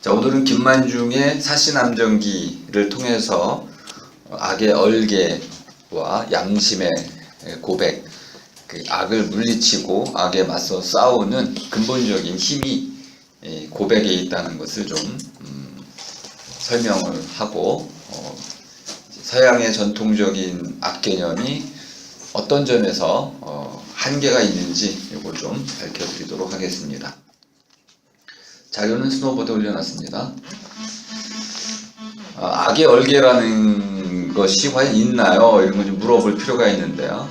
자, 오늘은 김만중의 사시남정기를 통해서 악의 얼개와 양심의 고백, 그 악을 물리치고 악에 맞서 싸우는 근본적인 힘이 고백에 있다는 것을 좀 설명을 하고, 서양의 전통적인 악 개념이 어떤 점에서 한계가 있는지 이걸 좀 밝혀드리도록 하겠습니다. 자료는 스노보드에 올려놨습니다. 악의 얼개라는 것이 과연 있나요? 이런 걸 좀 물어볼 필요가 있는데요.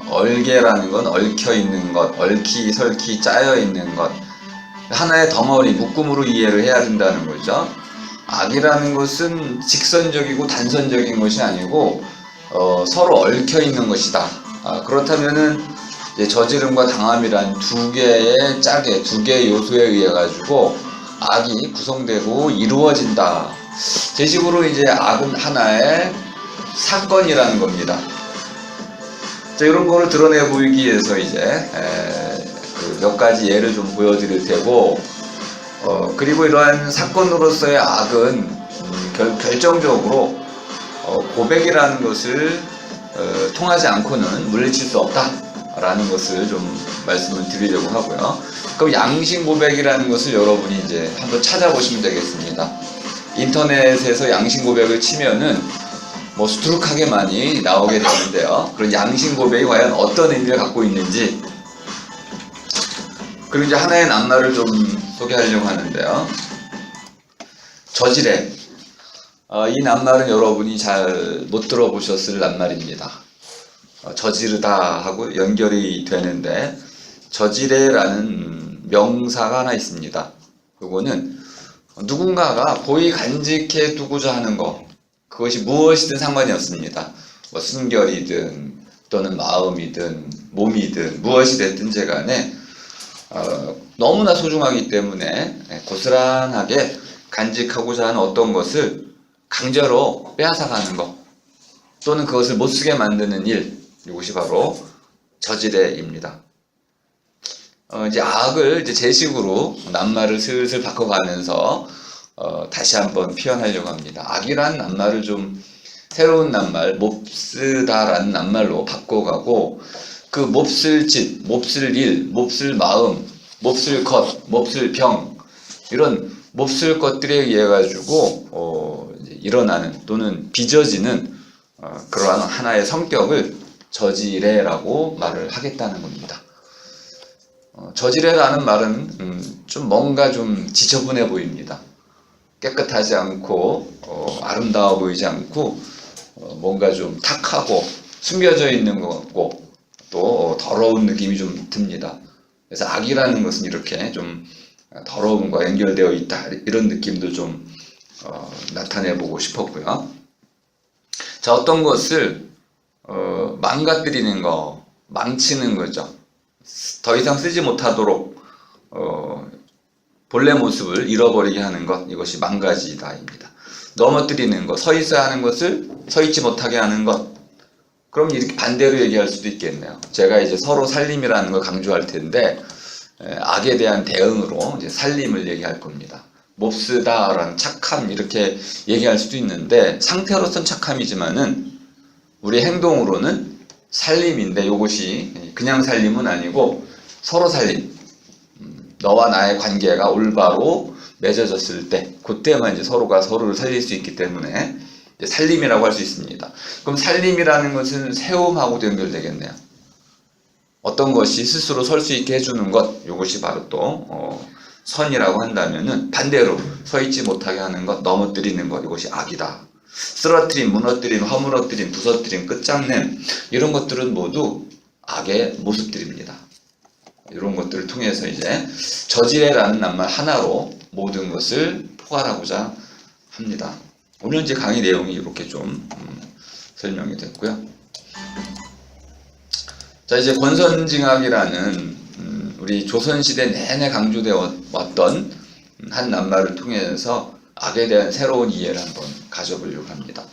얼개라는 건 얽혀 있는 것, 얽히 설키 짜여 있는 것, 하나의 덩어리, 묶음으로 이해를 해야 된다는 거죠. 악이라는 것은 직선적이고 단선적인 것이 아니고 서로 얽혀 있는 것이다. 그렇다면은 저지름과 당함이란 두 개의 짝에, 두 개의 요소에 의해 가지고 악이 구성되고 이루어진다. 제 식으로 이제 악은 하나의 사건이라는 겁니다. 자, 이런 거를 드러내 보이기 위해서 이제 몇 가지 예를 좀 보여드릴 테고, 그리고 이러한 사건으로서의 악은 결정적으로 고백이라는 것을 통하지 않고는 물리칠 수 없다라는 것을 좀 말씀을 드리려고 하고요. 그럼 양심 고백이라는 것을 여러분이 이제 한번 찾아보시면 되겠습니다. 인터넷에서 양심 고백을 치면은 뭐 수두룩하게 많이 나오게 되는데요. 그런 양심 고백이 과연 어떤 의미를 갖고 있는지, 그리고 이제 하나의 낱말을 좀 소개하려고 하는데요. 저지레. 이 낱말은 여러분이 잘 못 들어보셨을 낱말입니다. 저지르다 하고 연결이 되는데, 저지레라는 명사가 하나 있습니다. 그거는 누군가가 고의 간직해 두고자 하는 것, 그것이 무엇이든 상관이 없습니다. 뭐 순결이든 또는 마음이든 몸이든 무엇이 됐든 간에 너무나 소중하기 때문에 고스란하게 간직하고자 하는 어떤 것을 강제로 빼앗아가는 것, 또는 그것을 못쓰게 만드는 일, 이것이 바로 저지레입니다. 이제 악을 이제 제 식으로 낱말을 슬슬 바꿔가면서 다시 한번 표현하려고 합니다. 악이라는 낱말을 좀 새로운 낱말, 몹쓰다라는 낱말로 바꿔가고, 그 몹쓸 짓, 몹쓸 일, 몹쓸 마음, 몹쓸 것, 몹쓸 병, 이런 몹쓸 것들에 의해 가지고 일어나는 또는 빚어지는 그러한 하나의 성격을 저지레라고 말을 하겠다는 겁니다. 저지레라는 말은 좀 뭔가 좀 지저분해 보입니다. 깨끗하지 않고 아름다워 보이지 않고 뭔가 좀 탁하고 숨겨져 있는 것 같고 또 더러운 느낌이 좀 듭니다. 그래서 악이라는 것은 이렇게 좀 더러움과 연결되어 있다, 이런 느낌도 좀 나타내보고 싶었고요. 자, 어떤 것을 망가뜨리는 거, 망치는 거죠. 더 이상 쓰지 못하도록 본래 모습을 잃어버리게 하는 것, 이것이 망가지다입니다. 넘어뜨리는 것, 서 있어야 하는 것을 서 있지 못하게 하는 것. 그럼 이렇게 반대로 얘기할 수도 있겠네요. 제가 이제 서로 살림이라는 걸 강조할 텐데, 악에 대한 대응으로 이제 살림을 얘기할 겁니다. 몹쓰다라는 착함, 이렇게 얘기할 수도 있는데, 상태로선 착함이지만은 우리 행동으로는 살림인데, 이것이 그냥 살림은 아니고 서로 살림. 너와 나의 관계가 올바로 맺어졌을 때, 그때만 이제 서로가 서로를 살릴 수 있기 때문에 이제 살림이라고 할 수 있습니다. 그럼 살림이라는 것은 세움하고도 연결되겠네요. 어떤 것이 스스로 설 수 있게 해주는 것, 이것이 바로 또 선이라고 한다면은 반대로 서 있지 못하게 하는 것, 넘어뜨리는 것, 이것이 악이다. 쓰러뜨림, 무너뜨림, 허물어뜨림, 부서뜨림, 끝장냄, 이런 것들은 모두 악의 모습들입니다. 이런 것들을 통해서 이제 저지레라는 낱말 하나로 모든 것을 포괄하고자 합니다. 오늘 이제 강의 내용이 이렇게 좀 설명이 됐고요. 자, 이제 권선징악이라는 우리 조선시대 내내 강조되어 왔던 한 낱말을 통해서 악에 대한 새로운 이해를 한번 가져보려고 합니다.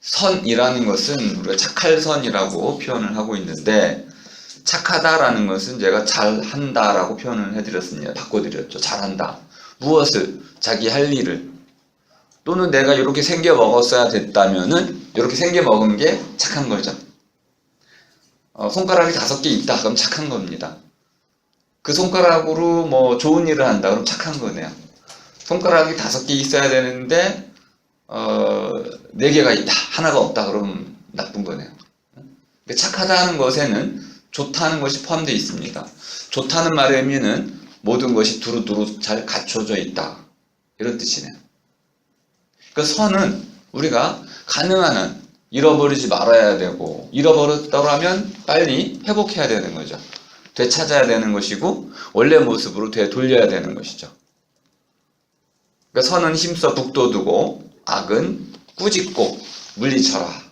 선이라는 것은 우리가 착할선이라고 표현을 하고 있는데, 착하다라는 것은 제가 잘한다라고 표현을 해드렸습니다. 바꿔드렸죠. 잘한다. 무엇을, 자기 할 일을, 또는 내가 이렇게 생겨 먹었어야 됐다면은 이렇게 생겨 먹은 게 착한 거죠. 손가락이 5개 있다 그럼 착한 겁니다. 그 손가락으로 뭐 좋은 일을 한다 그럼 착한 거네요. 손가락이 5개 있어야 되는데 4개가 있다, 하나가 없다 그러면 나쁜 거네요. 착하다는 것에는 좋다는 것이 포함되어 있습니다. 좋다는 말의 의미는 모든 것이 두루두루 잘 갖춰져 있다, 이런 뜻이네요. 그러니까 선은 우리가 가능한 한 잃어버리지 말아야 되고, 잃어버렸더라면 빨리 회복해야 되는 거죠. 되찾아야 되는 것이고 원래 모습으로 되돌려야 되는 것이죠. 그러니까 선은 힘써 북돋우고 악은 꾸짖고 물리쳐라.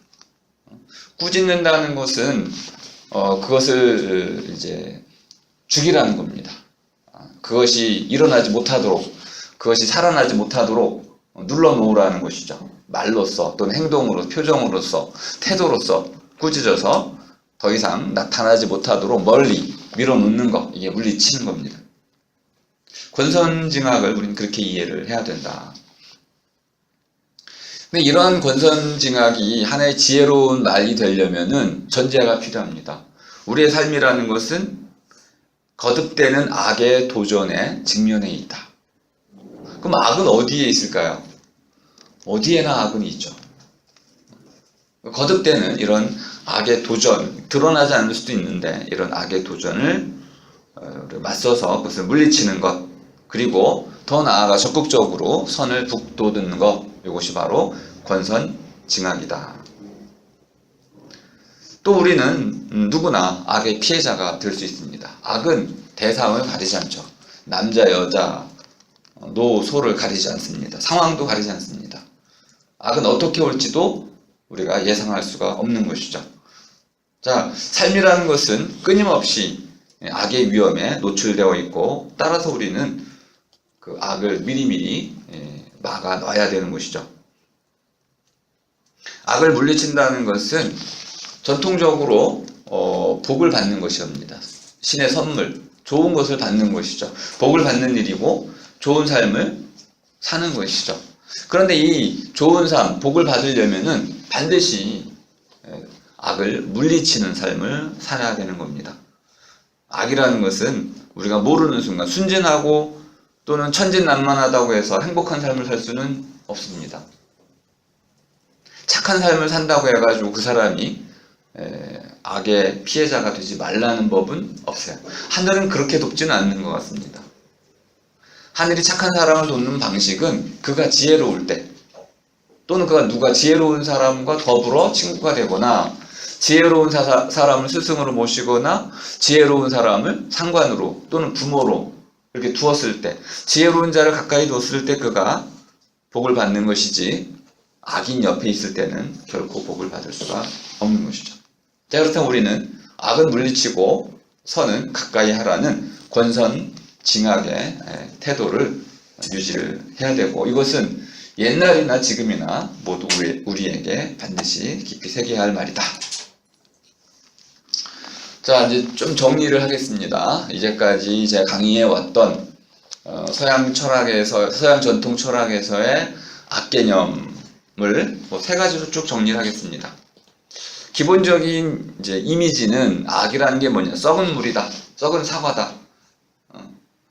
꾸짖는다는 것은 그것을 이제 죽이라는 겁니다. 그것이 일어나지 못하도록, 그것이 살아나지 못하도록 눌러놓으라는 것이죠. 말로써 또는 행동으로, 표정으로써, 태도로써 꾸짖어서 더 이상 나타나지 못하도록 멀리 밀어놓는 것, 이게 물리치는 겁니다. 권선징악을 우리는 그렇게 이해를 해야 된다. 근데 이러한 권선징악이 하나의 지혜로운 말이 되려면은 전제가 필요합니다. 우리의 삶이라는 것은 거듭되는 악의 도전에 직면해 있다. 그럼 악은 어디에 있을까요? 어디에나 악은 있죠. 거듭되는 이런 악의 도전, 드러나지 않을 수도 있는데 이런 악의 도전을 맞서서 그것을 물리치는 것, 그리고 더 나아가 적극적으로 선을 북돋는 것, 이것이 바로 권선징악이다. 또 우리는 누구나 악의 피해자가 될 수 있습니다. 악은 대상을 가리지 않죠. 남자, 여자, 노, 소를 가리지 않습니다. 상황도 가리지 않습니다. 악은 어떻게 올지도 우리가 예상할 수가 없는 것이죠. 자, 삶이라는 것은 끊임없이 악의 위험에 노출되어 있고, 따라서 우리는 그 악을 미리미리 막아 놔야 되는 것이죠. 악을 물리친다는 것은 전통적으로 복을 받는 것입니다. 신의 선물, 좋은 것을 받는 것이죠. 복을 받는 일이고 좋은 삶을 사는 것이죠. 그런데 이 좋은 삶, 복을 받으려면은 반드시 악을 물리치는 삶을 살아야 되는 겁니다. 악이라는 것은 우리가 모르는 순간 순진하고 또는 천진난만하다고 해서 행복한 삶을 살 수는 없습니다. 착한 삶을 산다고 해가지고 그 사람이 악의 피해자가 되지 말라는 법은 없어요. 하늘은 그렇게 돕지는 않는 것 같습니다. 하늘이 착한 사람을 돕는 방식은 그가 지혜로울 때, 또는 그가 누가 지혜로운 사람과 더불어 친구가 되거나, 지혜로운 사람을 스승으로 모시거나, 지혜로운 사람을 상관으로 또는 부모로 이렇게 두었을 때, 지혜로운 자를 가까이 두었을 때 그가 복을 받는 것이지, 악인 옆에 있을 때는 결코 복을 받을 수가 없는 것이죠. 자, 그렇다면 우리는 악은 물리치고 선은 가까이 하라는 권선징악의 태도를 유지를 해야 되고, 이것은 옛날이나 지금이나 모두 우리에게 반드시 깊이 새겨야 할 말이다. 자, 이제 좀 정리를 하겠습니다. 이제까지 제가 강의해 왔던 서양 전통 철학에서의 악 개념을 뭐 3가지로 쭉 정리를 하겠습니다. 기본적인 이제 이미지는 악이라는 게 뭐냐? 썩은 물이다, 썩은 사과다.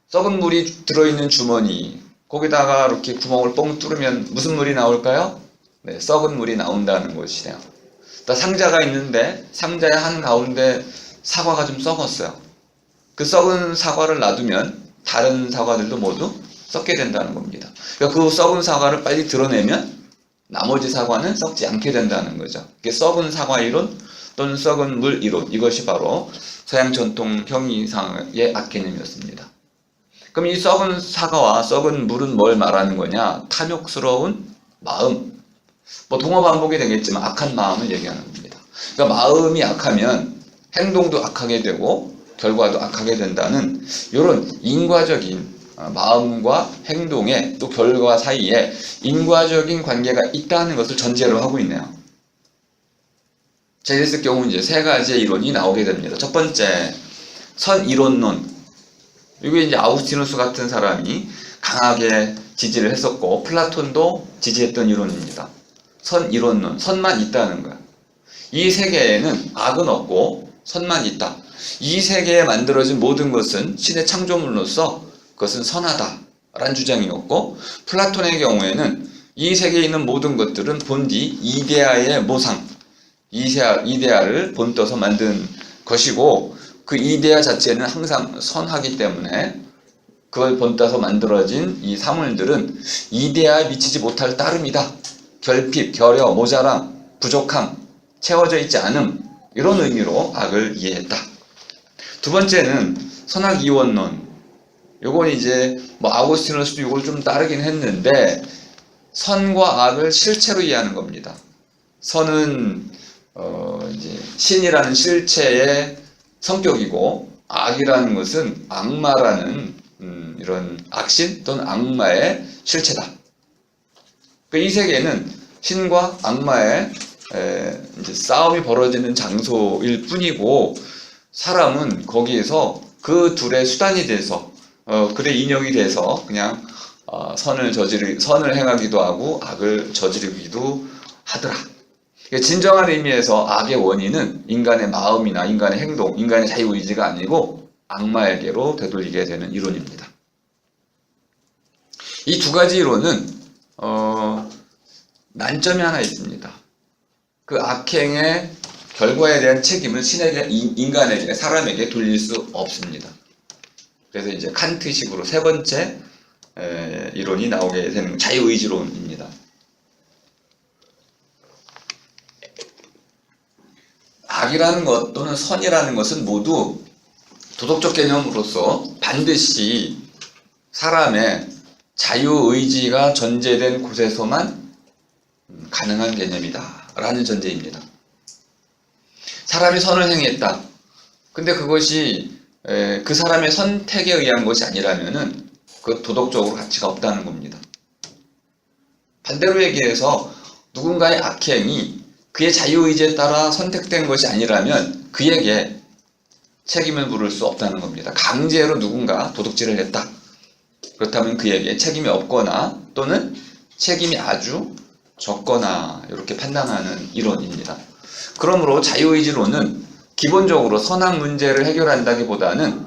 썩은 물이 들어있는 주머니, 거기다가 이렇게 구멍을 뻥 뚫으면 무슨 물이 나올까요? 네, 썩은 물이 나온다는 것이네요. 또 상자가 있는데 상자의 한가운데 사과가 좀 썩었어요. 그 썩은 사과를 놔두면 다른 사과들도 모두 썩게 된다는 겁니다. 그러니까 그 썩은 사과를 빨리 드러내면 나머지 사과는 썩지 않게 된다는 거죠. 이게 썩은 사과 이론 또는 썩은 물 이론, 이것이 바로 서양 전통 형이상의 악 개념이었습니다. 그럼 이 썩은 사과와 썩은 물은 뭘 말하는 거냐? 탐욕스러운 마음, 뭐 동어 반복이 되겠지만 악한 마음을 얘기하는 겁니다. 그러니까 마음이 악하면 행동도 악하게 되고 결과도 악하게 된다는 이런 인과적인 마음과 행동의 또 결과 사이에 인과적인 관계가 있다는 것을 전제로 하고 있네요. 자, 이랬을 경우 이제 3가지의 이론이 나오게 됩니다. 첫 번째, 선이론론. 이게 이제 아우구스티누스 같은 사람이 강하게 지지를 했었고 플라톤도 지지했던 이론입니다. 선 이론론, 선만 있다는 거야. 이 세계에는 악은 없고 선만 있다. 이 세계에 만들어진 모든 것은 신의 창조물로서 그것은 선하다라는 주장이었고, 플라톤의 경우에는 이 세계에 있는 모든 것들은 본디 이데아의 모상, 이데아를 본떠서 만든 것이고, 그 이데아 자체는 항상 선하기 때문에 그걸 본따서 만들어진 이 사물들은 이데아에 미치지 못할 따름이다. 결핍, 결여, 모자람, 부족함, 채워져 있지 않음, 이런 의미로 악을 이해했다. 두 번째는 선악 이원론. 요건 이제 뭐 아고스티누스도 이걸 좀 따르긴 했는데 선과 악을 실체로 이해하는 겁니다. 선은 이제 신이라는 실체의 성격이고, 악이라는 것은 악마라는 이런 악신 또는 악마의 실체다. 이 세계는 신과 악마의 이제 싸움이 벌어지는 장소일 뿐이고, 사람은 거기에서 그 둘의 수단이 돼서 그의 인형이 돼서 그냥 선을 행하기도 하고 악을 저지르기도 하더라. 진정한 의미에서 악의 원인은 인간의 마음이나 인간의 행동, 인간의 자유의지가 아니고 악마에게로 되돌리게 되는 이론입니다. 이 두 가지 이론은 난점이 하나 있습니다. 그 악행의 결과에 대한 책임을 인간에게, 사람에게 돌릴 수 없습니다. 그래서 이제 칸트식으로 세 번째 이론이 나오게 되는 자유의지론입니다. 악이라는 것 또는 선이라는 것은 모두 도덕적 개념으로서 반드시 사람의 자유의지가 전제된 곳에서만 가능한 개념이다 라는 전제입니다. 사람이 선을 행했다. 근데 그것이 그 사람의 선택에 의한 것이 아니라면은 그 도덕적으로 가치가 없다는 겁니다. 반대로 얘기해서 누군가의 악행이 그의 자유의지에 따라 선택된 것이 아니라면 그에게 책임을 물을 수 없다는 겁니다. 강제로 누군가 도둑질을 했다. 그렇다면 그에게 책임이 없거나 또는 책임이 아주 적거나 이렇게 판단하는 이론입니다. 그러므로 자유의지론은 기본적으로 선악 문제를 해결한다기보다는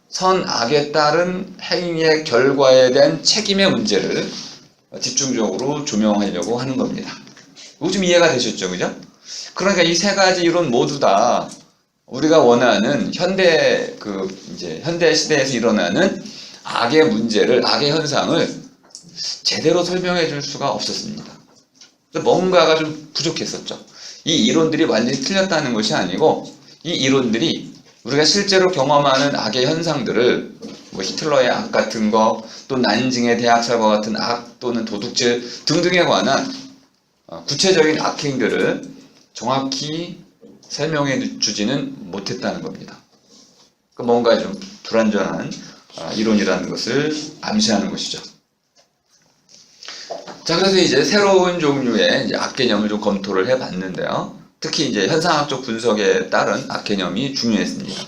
선악에 따른 행위의 결과에 대한 책임의 문제를 집중적으로 조명하려고 하는 겁니다. 이거 좀 이해가 되셨죠? 그죠? 그러니까 이 세 가지 이론 모두 다 우리가 원하는 현대 시대에서 일어나는 악의 문제를, 악의 현상을 제대로 설명해 줄 수가 없었습니다. 뭔가가 좀 부족했었죠. 이 이론들이 완전히 틀렸다는 것이 아니고, 이 이론들이 우리가 실제로 경험하는 악의 현상들을 뭐 히틀러의 악 같은 거, 또 난징의 대학살과 같은 악 또는 도둑질 등등에 관한 구체적인 악행들을 정확히 설명해 주지는 못했다는 겁니다. 뭔가 좀 불완전한 이론이라는 것을 암시하는 것이죠. 자, 그래서 이제 새로운 종류의 이제 악개념을 좀 검토를 해 봤는데요. 특히 이제 현상학적 분석에 따른 악개념이 중요했습니다.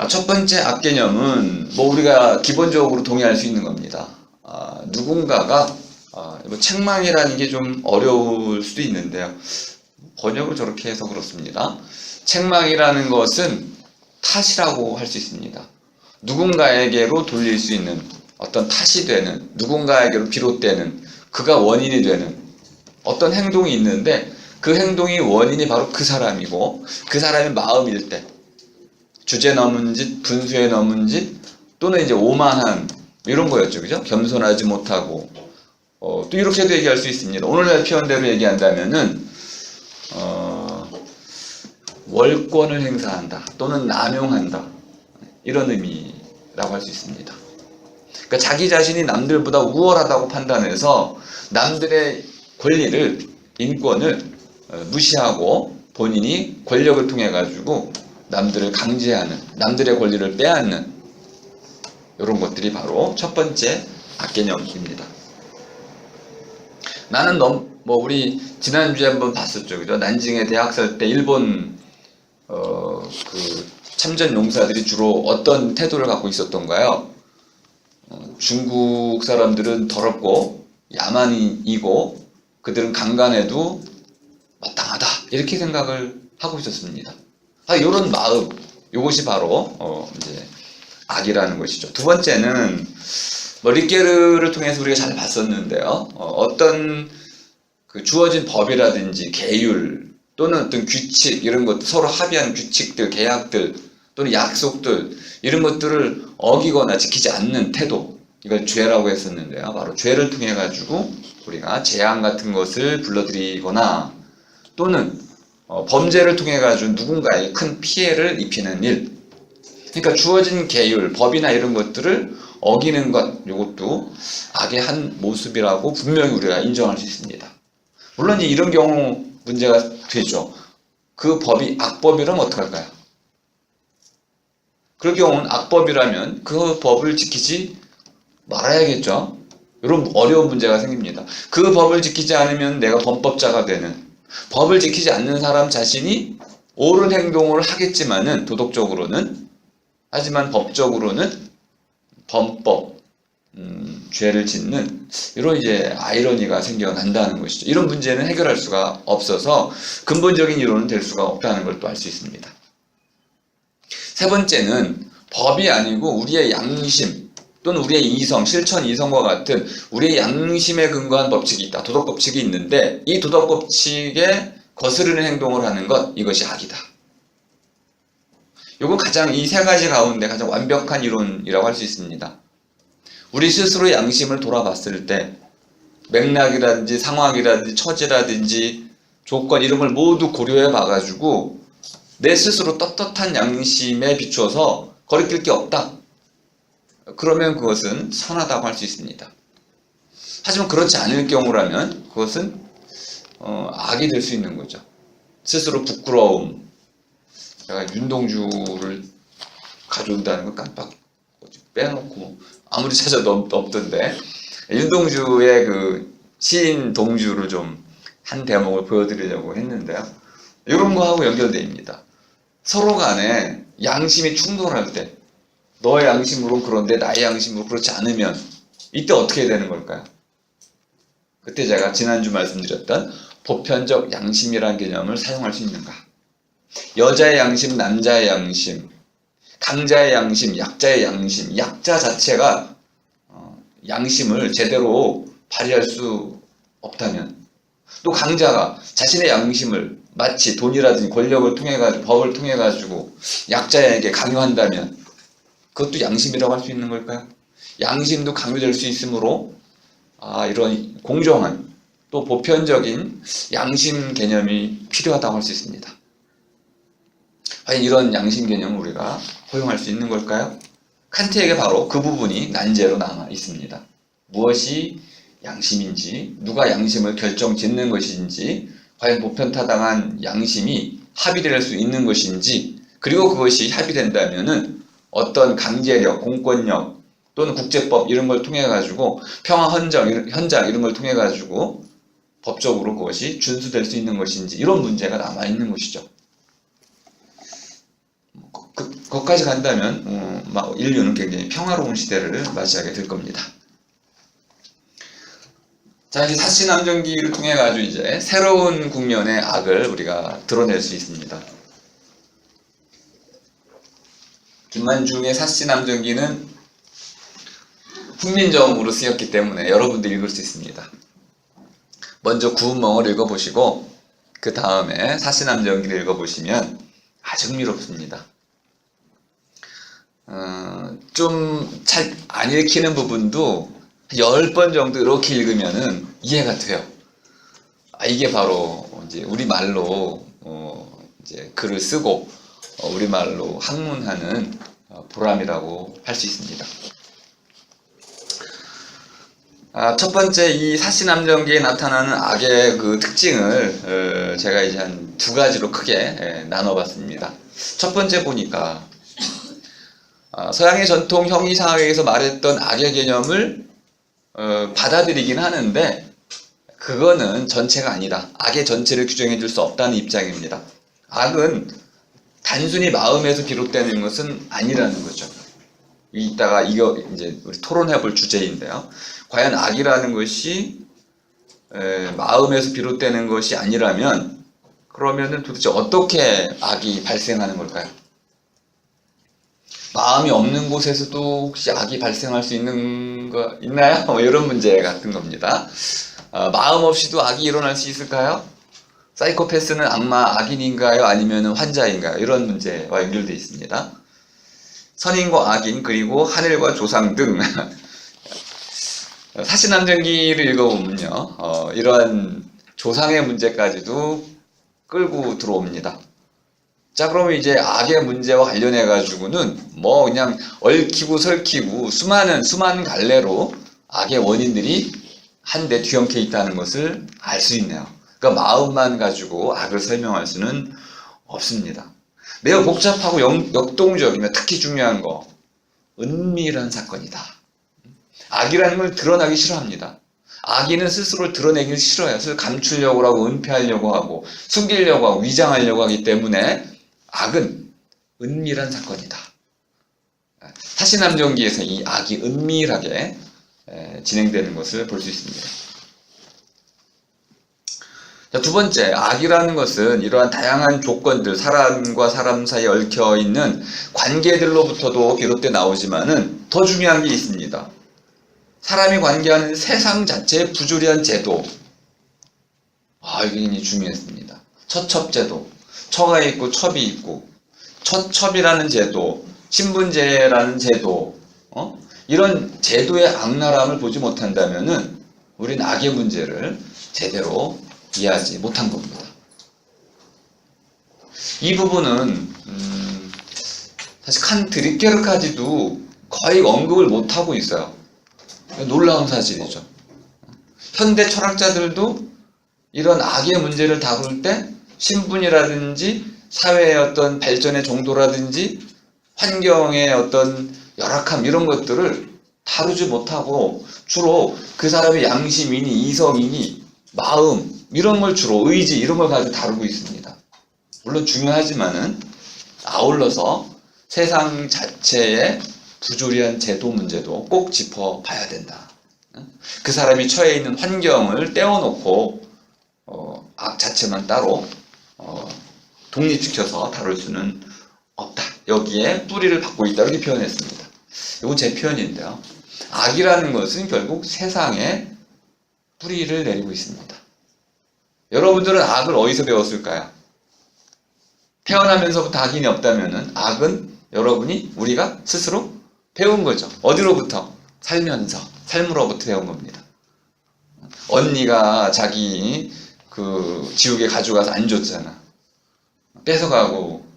첫 번째 악개념은 뭐 우리가 기본적으로 동의할 수 있는 겁니다. 누군가가 뭐 책망이라는 게 좀 어려울 수도 있는데요. 번역을 저렇게 해서 그렇습니다. 책망이라는 것은 탓이라고 할 수 있습니다. 누군가에게로 돌릴 수 있는 어떤 탓이 되는, 누군가에게로 비롯되는, 그가 원인이 되는 어떤 행동이 있는데, 그 행동이 원인이 바로 그 사람이고, 그 사람의 마음일 때 주제 넘은 짓, 분수에 넘은 짓, 또는 이제 오만한 이런 거였죠. 그죠? 겸손하지 못하고, 또 이렇게도 얘기할 수 있습니다. 오늘날 표현대로 얘기한다면은 월권을 행사한다 또는 남용한다, 이런 의미라고 할 수 있습니다. 그러니까 자기 자신이 남들보다 우월하다고 판단해서 남들의 권리를, 인권을 무시하고 본인이 권력을 통해 가지고 남들을 강제하는, 남들의 권리를 빼앗는 이런 것들이 바로 첫 번째 악개념입니다. 나는 뭐 우리 지난주에 한번 봤었죠. 그죠? 난징의 대학살 때 일본 그 참전 용사들이 주로 어떤 태도를 갖고 있었던가요? 중국 사람들은 더럽고 야만이고 그들은 강간해도 마땅하다 이렇게 생각을 하고 있었습니다. 이런 마음, 이것이 바로 이제 악이라는 것이죠. 두 번째는 리케르를 통해서 우리가 잘 봤었는데요. 어떤 그 주어진 법이라든지 계율 또는 어떤 규칙 이런 것들 서로 합의한 규칙들, 계약들 또는 약속들 이런 것들을 어기거나 지키지 않는 태도 이걸 죄라고 했었는데요. 바로 죄를 통해 가지고 우리가 재앙 같은 것을 불러들이거나 또는 범죄를 통해 가지고 누군가에게 큰 피해를 입히는 일. 그러니까 주어진 계율, 법이나 이런 것들을 어기는 것, 이것도 악의 한 모습이라고 분명히 우리가 인정할 수 있습니다. 물론 이런 경우 문제가 되죠. 그 법이 악법이라면 어떡할까요? 그럴 경우는 악법이라면 그 법을 지키지 말아야겠죠. 이런 어려운 문제가 생깁니다. 그 법을 지키지 않으면 내가 범법자가 되는, 법을 지키지 않는 사람 자신이 옳은 행동을 하겠지만은 도덕적으로는, 하지만 법적으로는 범법, 죄를 짓는 이런 이제 아이러니가 생겨난다는 것이죠. 이런 문제는 해결할 수가 없어서 근본적인 이론은 될 수가 없다는 걸 또 알 수 있습니다. 세 번째는 법이 아니고 우리의 양심 또는 우리의 이성, 실천 이성과 같은 우리의 양심에 근거한 법칙이 있다. 도덕 법칙이 있는데 이 도덕 법칙에 거스르는 행동을 하는 것, 이것이 악이다. 이건 가장 이 세 가지 가운데 가장 완벽한 이론이라고 할 수 있습니다. 우리 스스로의 양심을 돌아봤을 때 맥락이라든지 상황이라든지 처지라든지 조건 이런 걸 모두 고려해 봐가지고 내 스스로 떳떳한 양심에 비추어서 거리낄 게 없다. 그러면 그것은 선하다고 할 수 있습니다. 하지만 그렇지 않을 경우라면 그것은 악이 될 수 있는 거죠. 스스로 부끄러움. 제가 윤동주를 가져온다는 걸 깜빡 빼놓고 아무리 찾아도 없던데 윤동주의 그 시인 동주를 좀 한 대목을 보여드리려고 했는데요. 이런 거하고 연결됩니다. 서로 간에 양심이 충돌할 때 너의 양심으로는 그런데 나의 양심으로 그렇지 않으면 이때 어떻게 되는 걸까요? 그때 제가 지난주 말씀드렸던 보편적 양심이라는 개념을 사용할 수 있는가? 여자의 양심, 남자의 양심, 강자의 양심, 약자의 양심, 약자 자체가 양심을 제대로 발휘할 수 없다면 또 강자가 자신의 양심을 마치 돈이라든지 권력을 통해 가지고 법을 통해 가지고 약자에게 강요한다면 그것도 양심이라고 할 수 있는 걸까요? 양심도 강요될 수 있으므로 이런 공정한 또 보편적인 양심 개념이 필요하다고 할 수 있습니다. 과연 이런 양심 개념을 우리가 허용할 수 있는 걸까요? 칸트에게 바로 그 부분이 난제로 남아 있습니다. 무엇이 양심인지, 누가 양심을 결정짓는 것인지, 과연 보편타당한 양심이 합의될 수 있는 것인지, 그리고 그것이 합의된다면은 어떤 강제력, 공권력 또는 국제법 이런 걸 통해 가지고 평화 현장 이런 걸 통해 가지고 법적으로 그것이 준수될 수 있는 것인지 이런 문제가 남아 있는 것이죠. 거기까지 간다면 인류는 굉장히 평화로운 시대를 맞이하게 될 겁니다. 자, 이제 사시남정기를 통해 가지고 이제 새로운 국면의 악을 우리가 드러낼 수 있습니다. 김만중의 사시남정기는 훈민정음으로 쓰였기 때문에 여러분도 읽을 수 있습니다. 먼저 구운멍을 읽어보시고 그 다음에 사시남정기를 읽어보시면 아주 흥미롭습니다. 좀 잘 안 읽히는 부분도 10번 정도 이렇게 읽으면은 이해가 돼요. 이게 바로 이제 우리말로 이제 글을 쓰고 우리말로 학문하는 보람이라고 할 수 있습니다. 첫 번째 이 사시남정기에 나타나는 악의 그 특징을 제가 이제 한 두 가지로 크게 나눠봤습니다. 첫 번째 보니까 서양의 전통 형이상학에서 말했던 악의 개념을 받아들이긴 하는데 그거는 전체가 아니다. 악의 전체를 규정해 줄 수 없다는 입장입니다. 악은 단순히 마음에서 비롯되는 것은 아니라는 거죠. 이따가 이거 이제 우리 토론해볼 주제인데요. 과연 악이라는 것이 마음에서 비롯되는 것이 아니라면 그러면은 도대체 어떻게 악이 발생하는 걸까요? 마음이 없는 곳에서도 혹시 악이 발생할 수 있는 거 있나요? 뭐 이런 문제 같은 겁니다. 마음 없이도 악이 일어날 수 있을까요? 사이코패스는 악마 악인인가요? 아니면 환자인가요? 이런 문제와 연결되어 있습니다. 선인과 악인 그리고 하늘과 조상 등 사신함정기를 읽어보면요, 이러한 조상의 문제까지도 끌고 들어옵니다. 자, 그러면 이제 악의 문제와 관련해 가지고는 뭐 그냥 얽히고 설키고 수많은 갈래로 악의 원인들이 한데 뒤엉켜 있다는 것을 알 수 있네요. 그러니까 마음만 가지고 악을 설명할 수는 없습니다. 매우 복잡하고 역동적이며 특히 중요한 거, 은밀한 사건이다. 악이라는 걸 드러나기 싫어합니다. 악인은 스스로 드러내기를 싫어해요. 스스로 감추려고 하고 은폐하려고 하고 숨기려고 하고 위장하려고 하기 때문에 악은 은밀한 사건이다. 사신함정기에서 이 악이 은밀하게 진행되는 것을 볼 수 있습니다. 자, 두 번째, 악이라는 것은 이러한 다양한 조건들, 사람과 사람 사이에 얽혀 있는 관계들로부터도 비롯돼 나오지만은 더 중요한 게 있습니다. 사람이 관계하는 세상 자체의 부조리한 제도. 이게 굉장히 중요했습니다. 처첩제도. 처가 있고 첩이 있고, 처첩이라는 제도, 신분제라는 제도, 이런 제도의 악랄함을 보지 못한다면은 우린 악의 문제를 제대로 이해하지 못한 겁니다. 이 부분은 사실 칸트, 리케르까지도 거의 언급을 못하고 있어요. 놀라운 사실이죠. 현대 철학자들도 이런 악의 문제를 다룰 때 신분이라든지 사회의 어떤 발전의 정도라든지 환경의 어떤 열악함 이런 것들을 다루지 못하고 주로 그 사람의 양심이니 이성이니 마음 이런 걸 주로 의지 이런 걸 가지고 다루고 있습니다. 물론 중요하지만은 아울러서 세상 자체의 부조리한 제도 문제도 꼭 짚어봐야 된다. 그 사람이 처해 있는 환경을 떼어놓고 악 자체만 따로 독립시켜서 다룰 수는 없다. 여기에 뿌리를 받고 있다. 이렇게 표현했습니다. 이건 제 표현인데요. 악이라는 것은 결국 세상에 뿌리를 내리고 있습니다. 여러분들은 악을 어디서 배웠을까요? 태어나면서부터 악인이 없다면은 악은 여러분이 우리가 스스로 배운 거죠. 어디로부터? 살면서 삶으로부터 배운 겁니다. 언니가 자기 그 지옥에 가져가서 안 줬잖아. 뺏어가고.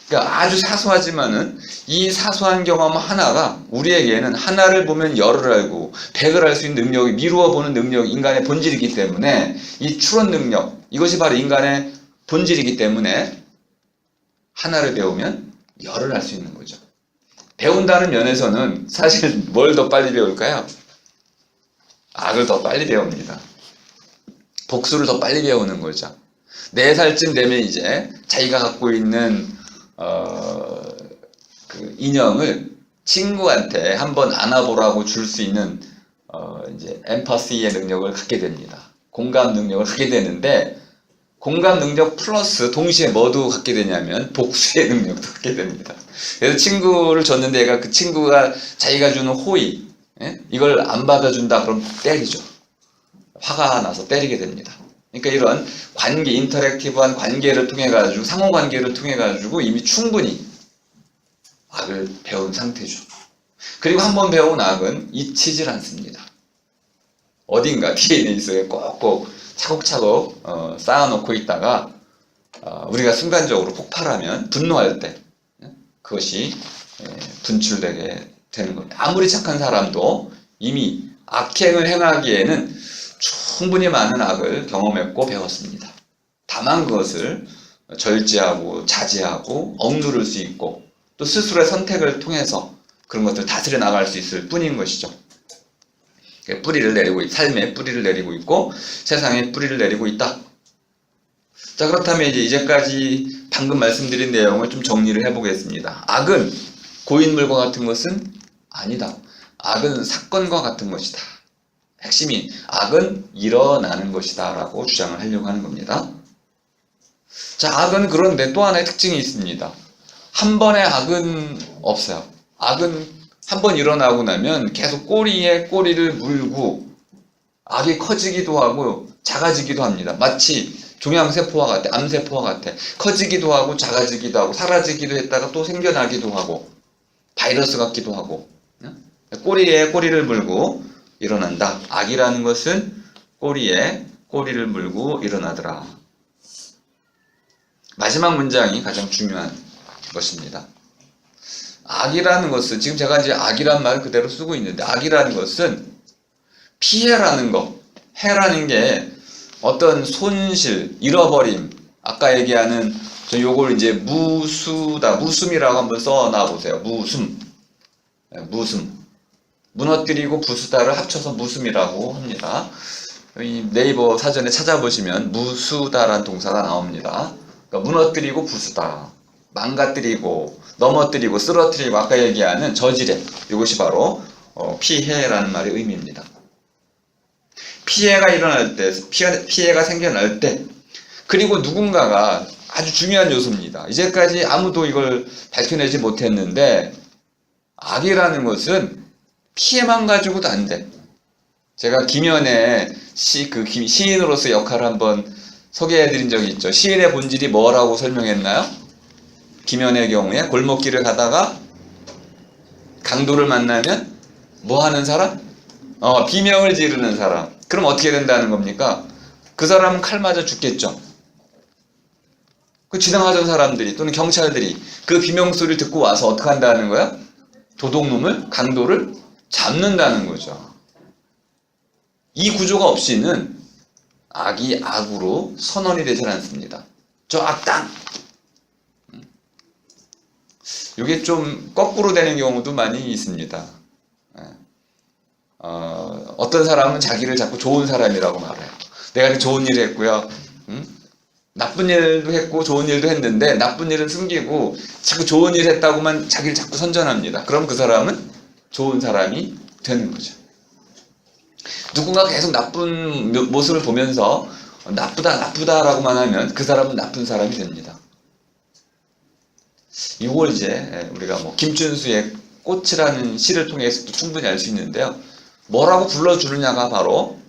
그러니까 아주 사소하지만은 이 사소한 경험 하나가 우리에게는 하나를 보면 열을 알고 백을 알 수 있는 능력이 미루어 보는 능력이 인간의 본질이기 때문에 이 추론 능력 이것이 바로 인간의 본질이기 때문에 하나를 배우면 열을 알 수 있는 거죠. 배운다는 면에서는 사실 뭘 더 빨리 배울까요? 악을 더 빨리 배웁니다. 복수를 더 빨리 배우는 거죠. 4살쯤 되면 이제 자기가 갖고 있는 그 인형을 친구한테 한번 안아보라고 줄 수 있는 이제 엠퍼시의 능력을 갖게 됩니다. 공감 능력을 갖게 되는데 공감 능력 플러스 동시에 뭐도 갖게 되냐면 복수의 능력도 갖게 됩니다. 그래서 친구를 줬는데 얘가 그 친구가 자기가 주는 호의 이걸 안 받아준다 그럼 때리죠. 화가 나서 때리게 됩니다. 그러니까 이런 관계, 인터랙티브한 관계를 통해 가지고 상호관계를 통해 가지고 이미 충분히 악을 배운 상태죠. 그리고 한번 배운 악은 잊히질 않습니다. 어딘가 DNA 속에 꼭꼭 차곡차곡 쌓아놓고 있다가 우리가 순간적으로 폭발하면 분노할 때 그것이 분출되게 되는 겁니다. 아무리 착한 사람도 이미 악행을 행하기에는 충분히 많은 악을 경험했고 배웠습니다. 다만 그것을 절제하고 자제하고 억누를 수 있고 또 스스로의 선택을 통해서 그런 것들을 다스려 나갈 수 있을 뿐인 것이죠. 뿌리를 내리고 삶에 뿌리를 내리고 있고 세상에 뿌리를 내리고 있다. 자, 그렇다면 이제까지 방금 말씀드린 내용을 좀 정리를 해보겠습니다. 악은 고인물과 같은 것은 아니다. 악은 사건과 같은 것이다. 핵심이 악은 일어나는 것이다 라고 주장을 하려고 하는 겁니다. 자, 악은 그런데 또 하나의 특징이 있습니다. 한 번의 악은 없어요. 악은 한 번 일어나고 나면 계속 꼬리에 꼬리를 물고 악이 커지기도 하고 작아지기도 합니다. 마치 종양세포와 같아, 암세포와 같아. 커지기도 하고 작아지기도 하고 사라지기도 했다가 또 생겨나기도 하고 바이러스 같기도 하고. 꼬리에 꼬리를 물고 일어난다. 악이라는 것은 꼬리에 꼬리를 물고 일어나더라. 마지막 문장이 가장 중요한 것입니다. 악이라는 것은 지금 제가 이제 악이란 말을 그대로 쓰고 있는데 악이라는 것은 피해라는 것, 해라는 게 어떤 손실, 잃어버림, 아까 얘기하는 저 요걸 이제 무수다, 무숨이라고 한번 써놔 보세요. 무숨, 무숨. 무너뜨리고 부수다를 합쳐서 무숨이라고 합니다. 이 네이버 사전에 찾아보시면 무수다라는 동사가 나옵니다. 그러니까 무너뜨리고 부수다, 망가뜨리고 넘어뜨리고 쓰러뜨리고 아까 얘기하는 저지레, 이것이 바로 피해라는 말의 의미입니다. 피해가 일어날 때, 피해가 생겨날 때, 그리고 누군가가 아주 중요한 요소입니다. 이제까지 아무도 이걸 밝혀내지 못했는데 악이라는 것은 피해만 가지고도 안 돼. 제가 김연의 시인으로서 역할을 한번 소개해드린 적이 있죠. 시인의 본질이 뭐라고 설명했나요? 김연의 경우에 골목길을 가다가 강도를 만나면 뭐 하는 사람? 비명을 지르는 사람. 그럼 어떻게 된다는 겁니까? 그 사람은 칼 맞아 죽겠죠. 그 지나가던 사람들이 또는 경찰들이 그 비명 소리를 듣고 와서 어떻게 한다는 거야? 도둑놈을, 강도를 잡는다는 거죠. 이 구조가 없이는 악이 악으로 선언이 되지 않습니다. 저 악당! 이게 좀 거꾸로 되는 경우도 많이 있습니다. 어떤 사람은 자기를 자꾸 좋은 사람이라고 말해요. 내가 좋은 일을 했고요. 나쁜 일도 했고 좋은 일도 했는데 나쁜 일은 숨기고 자꾸 좋은 일 했다고만 자기를 자꾸 선전합니다. 그럼 그 사람은 좋은 사람이 되는 거죠. 누군가 계속 나쁜 모습을 보면서 나쁘다라고만 하면 그 사람은 나쁜 사람이 됩니다. 이걸 이제 우리가 김준수의 꽃이라는 시를 통해서도 충분히 알 수 있는데요. 뭐라고 불러주느냐가 바로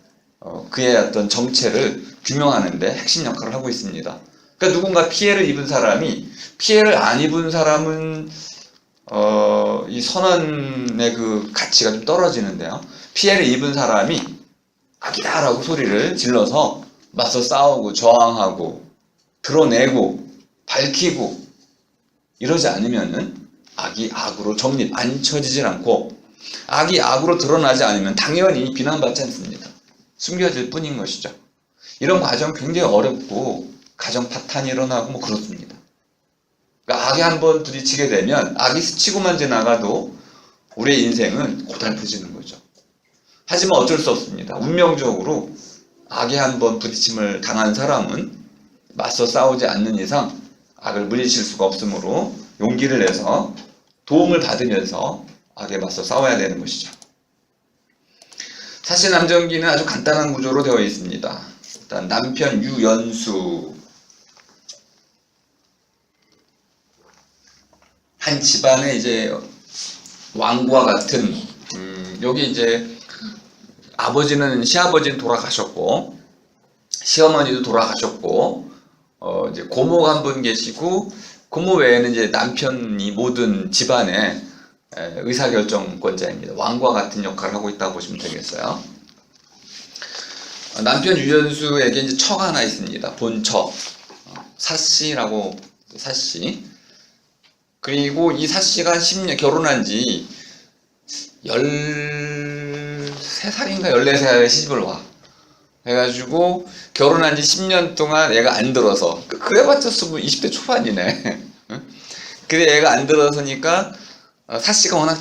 그의 어떤 정체를 규명하는데 핵심 역할을 하고 있습니다. 그러니까 누군가 피해를 입은 사람이 피해를 안 입은 사람은 이 선언의 그 가치가 좀 떨어지는데요. 피해를 입은 사람이 악이다라고 소리를 질러서 맞서 싸우고 저항하고 드러내고 밝히고 이러지 않으면은 악이 악으로 안 쳐지질 않고 악이 악으로 드러나지 않으면 당연히 비난받지 않습니다. 숨겨질 뿐인 것이죠. 이런 과정 굉장히 어렵고 가정 파탄이 일어나고 그렇습니다. 그러니까 악에 한번 부딪히게 되면 악이 스치고만 지나가도 우리의 인생은 고달퍼지는 거죠. 하지만 어쩔 수 없습니다. 운명적으로 악에 한번 부딪힘을 당한 사람은 맞서 싸우지 않는 이상 악을 물리칠 수가 없으므로 용기를 내서 도움을 받으면서 악에 맞서 싸워야 되는 것이죠. 사시남정기는 아주 간단한 구조로 되어 있습니다. 일단 남편 유연수, 한 집안의 이제 왕과 같은 여기 이제 시아버지는 돌아가셨고 시어머니도 돌아가셨고 이제 고모가 한 분 계시고 고모 외에는 이제 남편이 모든 집안의 의사결정권자입니다. 왕과 같은 역할을 하고 있다고 보시면 되겠어요. 남편 유연수에게 이제 처가 하나 있습니다. 본처 사씨라고 사씨. 그리고 이 사씨가 10년 결혼한 지 13살인가 14살에 시집을 와. 해가지고 결혼한 지 10년 동안 애가 안 들어서 그래봤자 20대 초반이네. 근데 애가 안 들어서니까 사씨가 워낙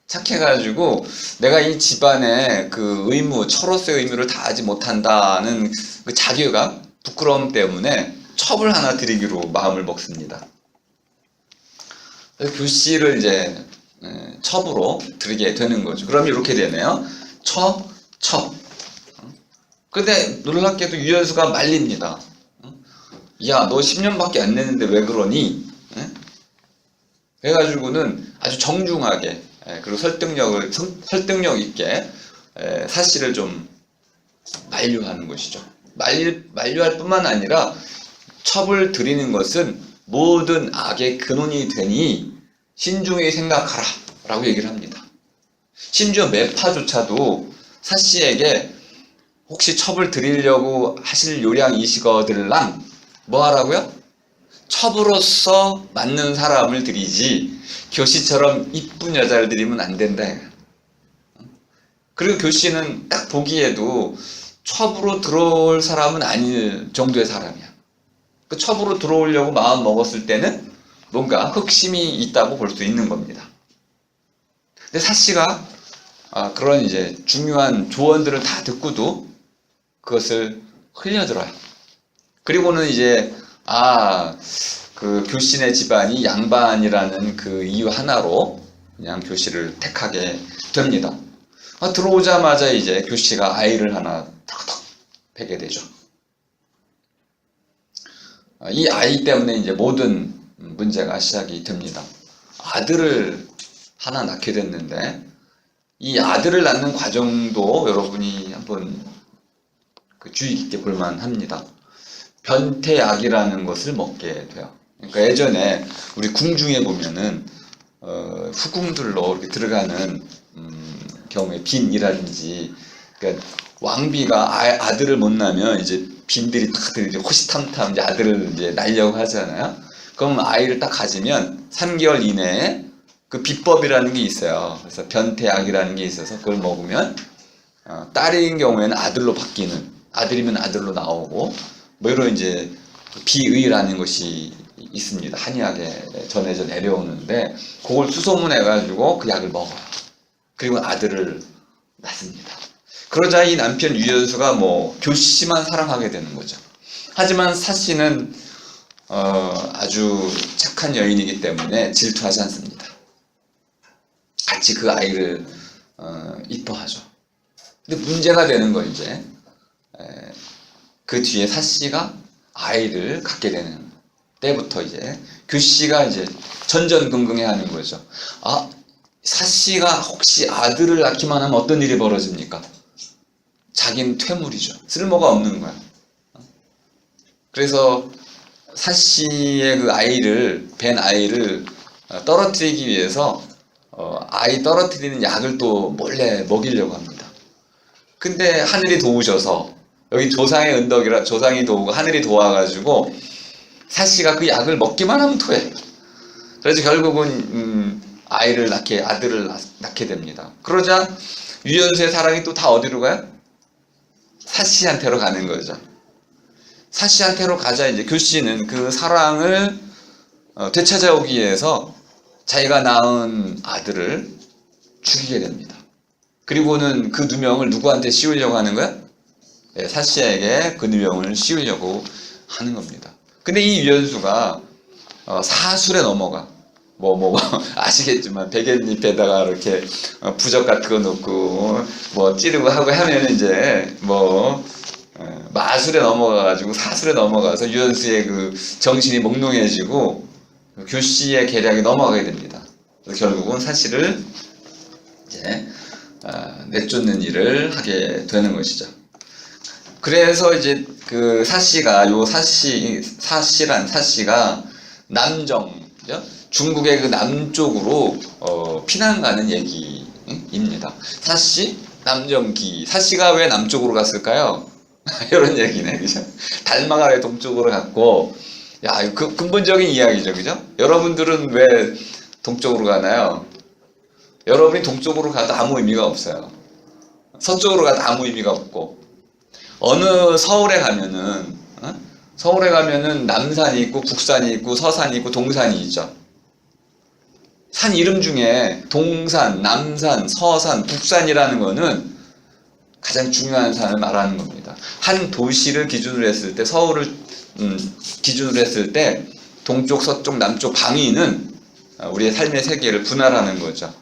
착해가지고 내가 이 집안의 그 의무, 처로서의 의무를 다하지 못한다는 그 자괴감, 부끄러움 때문에 첩을 하나 드리기로 마음을 먹습니다. 교씨를 이제 첩으로 들이게 되는 거죠. 그럼 이렇게 되네요. 첩. 근데 놀랍게도 유연수가 말립니다. 야, 너 10년밖에 안 됐는데 왜 그러니? 그래가지고는 아주 정중하게 그리고 설득력 있게 사씨를 좀 만류하는 것이죠. 만류할 뿐만 아니라 첩을 들이는 것은 모든 악의 근원이 되니 신중히 생각하라 라고 얘기를 합니다. 심지어 매파조차도 사씨에게 혹시 첩을 들이려고 하실 요량이시거들랑 뭐 하라고요? 첩으로서 맞는 사람을 들이지 교씨처럼 이쁜 여자를 들이면 안 된다. 그리고 교씨는 딱 보기에도 첩으로 들어올 사람은 아닐 정도의 사람이야. 그 첩으로 들어오려고 마음 먹었을 때는 뭔가 흑심이 있다고 볼 수 있는 겁니다. 근데 사씨가 그런 이제 중요한 조언들을 다 듣고도 그것을 흘려들어요. 그리고는 이제 그 교씨네 집안이 양반이라는 그 이유 하나로 그냥 교씨를 택하게 됩니다. 들어오자마자 이제 교씨가 아이를 하나 탁탁 베게 되죠. 이 아이 때문에 이제 모든 문제가 시작이 됩니다. 아들을 하나 낳게 됐는데 이 아들을 낳는 과정도 여러분이 한번 주의 깊게 볼만합니다. 변태약이라는 것을 먹게 돼요. 그러니까 예전에 우리 궁중에 보면은 후궁들로 이렇게 들어가는 경우에 빈이라든지, 그러니까 왕비가 아들을 못 낳으면 이제 빈들이 딱 이제 호시탐탐 이제 아들을 이제 낳으려고 하잖아요. 그럼 아이를 딱 가지면 3개월 이내에 그 비법이라는 게 있어요. 그래서 변태약이라는 게 있어서 그걸 먹으면 딸인 경우에는 아들로 바뀌는, 아들이면 아들로 나오고 뭐 이런 이제 비의라는 것이 있습니다. 한의학에 전해져 내려오는데 그걸 수소문해 가지고 그 약을 먹어요. 그리고 아들을 낳습니다. 그러자 이 남편 유연수가 뭐 교씨만 사랑하게 되는 거죠. 하지만 사씨는 아주 착한 여인이기 때문에 질투하지 않습니다. 같이 그 아이를 이뻐하죠. 근데 문제가 되는 건 이제 그 뒤에 사씨가 아이를 갖게 되는 때부터 이제 교씨가 이제 전전긍긍해하는 거죠. 사씨가 혹시 아들을 낳기만 하면 어떤 일이 벌어집니까? 자기는 퇴물이죠. 쓸모가 없는 거야. 그래서 사씨의 그 아이를, 벤 아이를 떨어뜨리기 위해서 아이 떨어뜨리는 약을 또 몰래 먹이려고 합니다. 근데 하늘이 도우셔서, 여기 조상의 은덕이라 조상이 도우고 하늘이 도와가지고 사씨가 그 약을 먹기만 하면 토해. 그래서 결국은 아들을 낳게 됩니다. 그러자 유연수의 사랑이 또 다 어디로 가요? 사씨한테로 가는 거죠. 사씨한테로 가자 이제 교씨는 그 사랑을 되찾아오기 위해서 자기가 낳은 아들을 죽이게 됩니다. 그리고는 그 누명을 누구한테 씌우려고 하는 거야? 사씨에게 그 누명을 씌우려고 하는 겁니다. 근데 이 유연수가 사술에 넘어가. 아시겠지만 베갯잎에다가 이렇게 부적 같은 거 넣고 뭐 찌르고 하고 하면 이제 마술에 넘어가가지고 사술에 넘어가서 유연수의 그 정신이 몽롱해지고 교씨의 계략이 넘어가게 됩니다. 그래서 결국은 사씨를 이제 내쫓는 일을 하게 되는 것이죠. 그래서 이제 그 사씨가 사씨가 남정이죠. 중국의 그 남쪽으로 피난 가는 얘기입니다. 사씨, 남정기. 사씨가 왜 남쪽으로 갔을까요? 이런 얘기네, 그죠? 달마가 왜 동쪽으로 갔고, 야, 그 근본적인 이야기죠, 그죠? 여러분들은 왜 동쪽으로 가나요? 여러분이 동쪽으로 가도 아무 의미가 없어요. 서쪽으로 가도 아무 의미가 없고, 어느 서울에 가면은 남산이 있고 북산이 있고 서산이 있고 동산이 있죠. 산 이름 중에 동산, 남산, 서산, 북산이라는 거는 가장 중요한 산을 말하는 겁니다. 한 도시를 기준으로 했을 때, 서울을 기준으로 했을 때 동쪽, 서쪽, 남쪽 방위는 우리의 삶의 세계를 분할하는 거죠.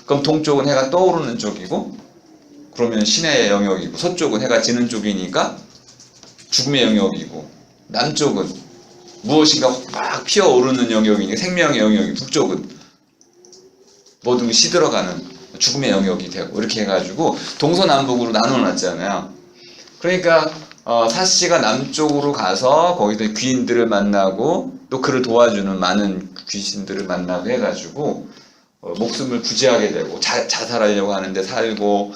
그럼 동쪽은 해가 떠오르는 쪽이고, 그러면 신의 영역이고, 서쪽은 해가 지는 쪽이니까 죽음의 영역이고, 남쪽은 무엇인가 막 피어오르는 영역이니까 생명의 영역이고, 북쪽은 모든 게 시들어가는 죽음의 영역이 되고, 이렇게 해가지고 동서남북으로 나눠놨잖아요. 그러니까 사씨가 남쪽으로 가서 거기서 귀인들을 만나고 또 그를 도와주는 많은 귀신들을 만나고 해가지고 목숨을 부지하게 되고 자살하려고 하는데 살고,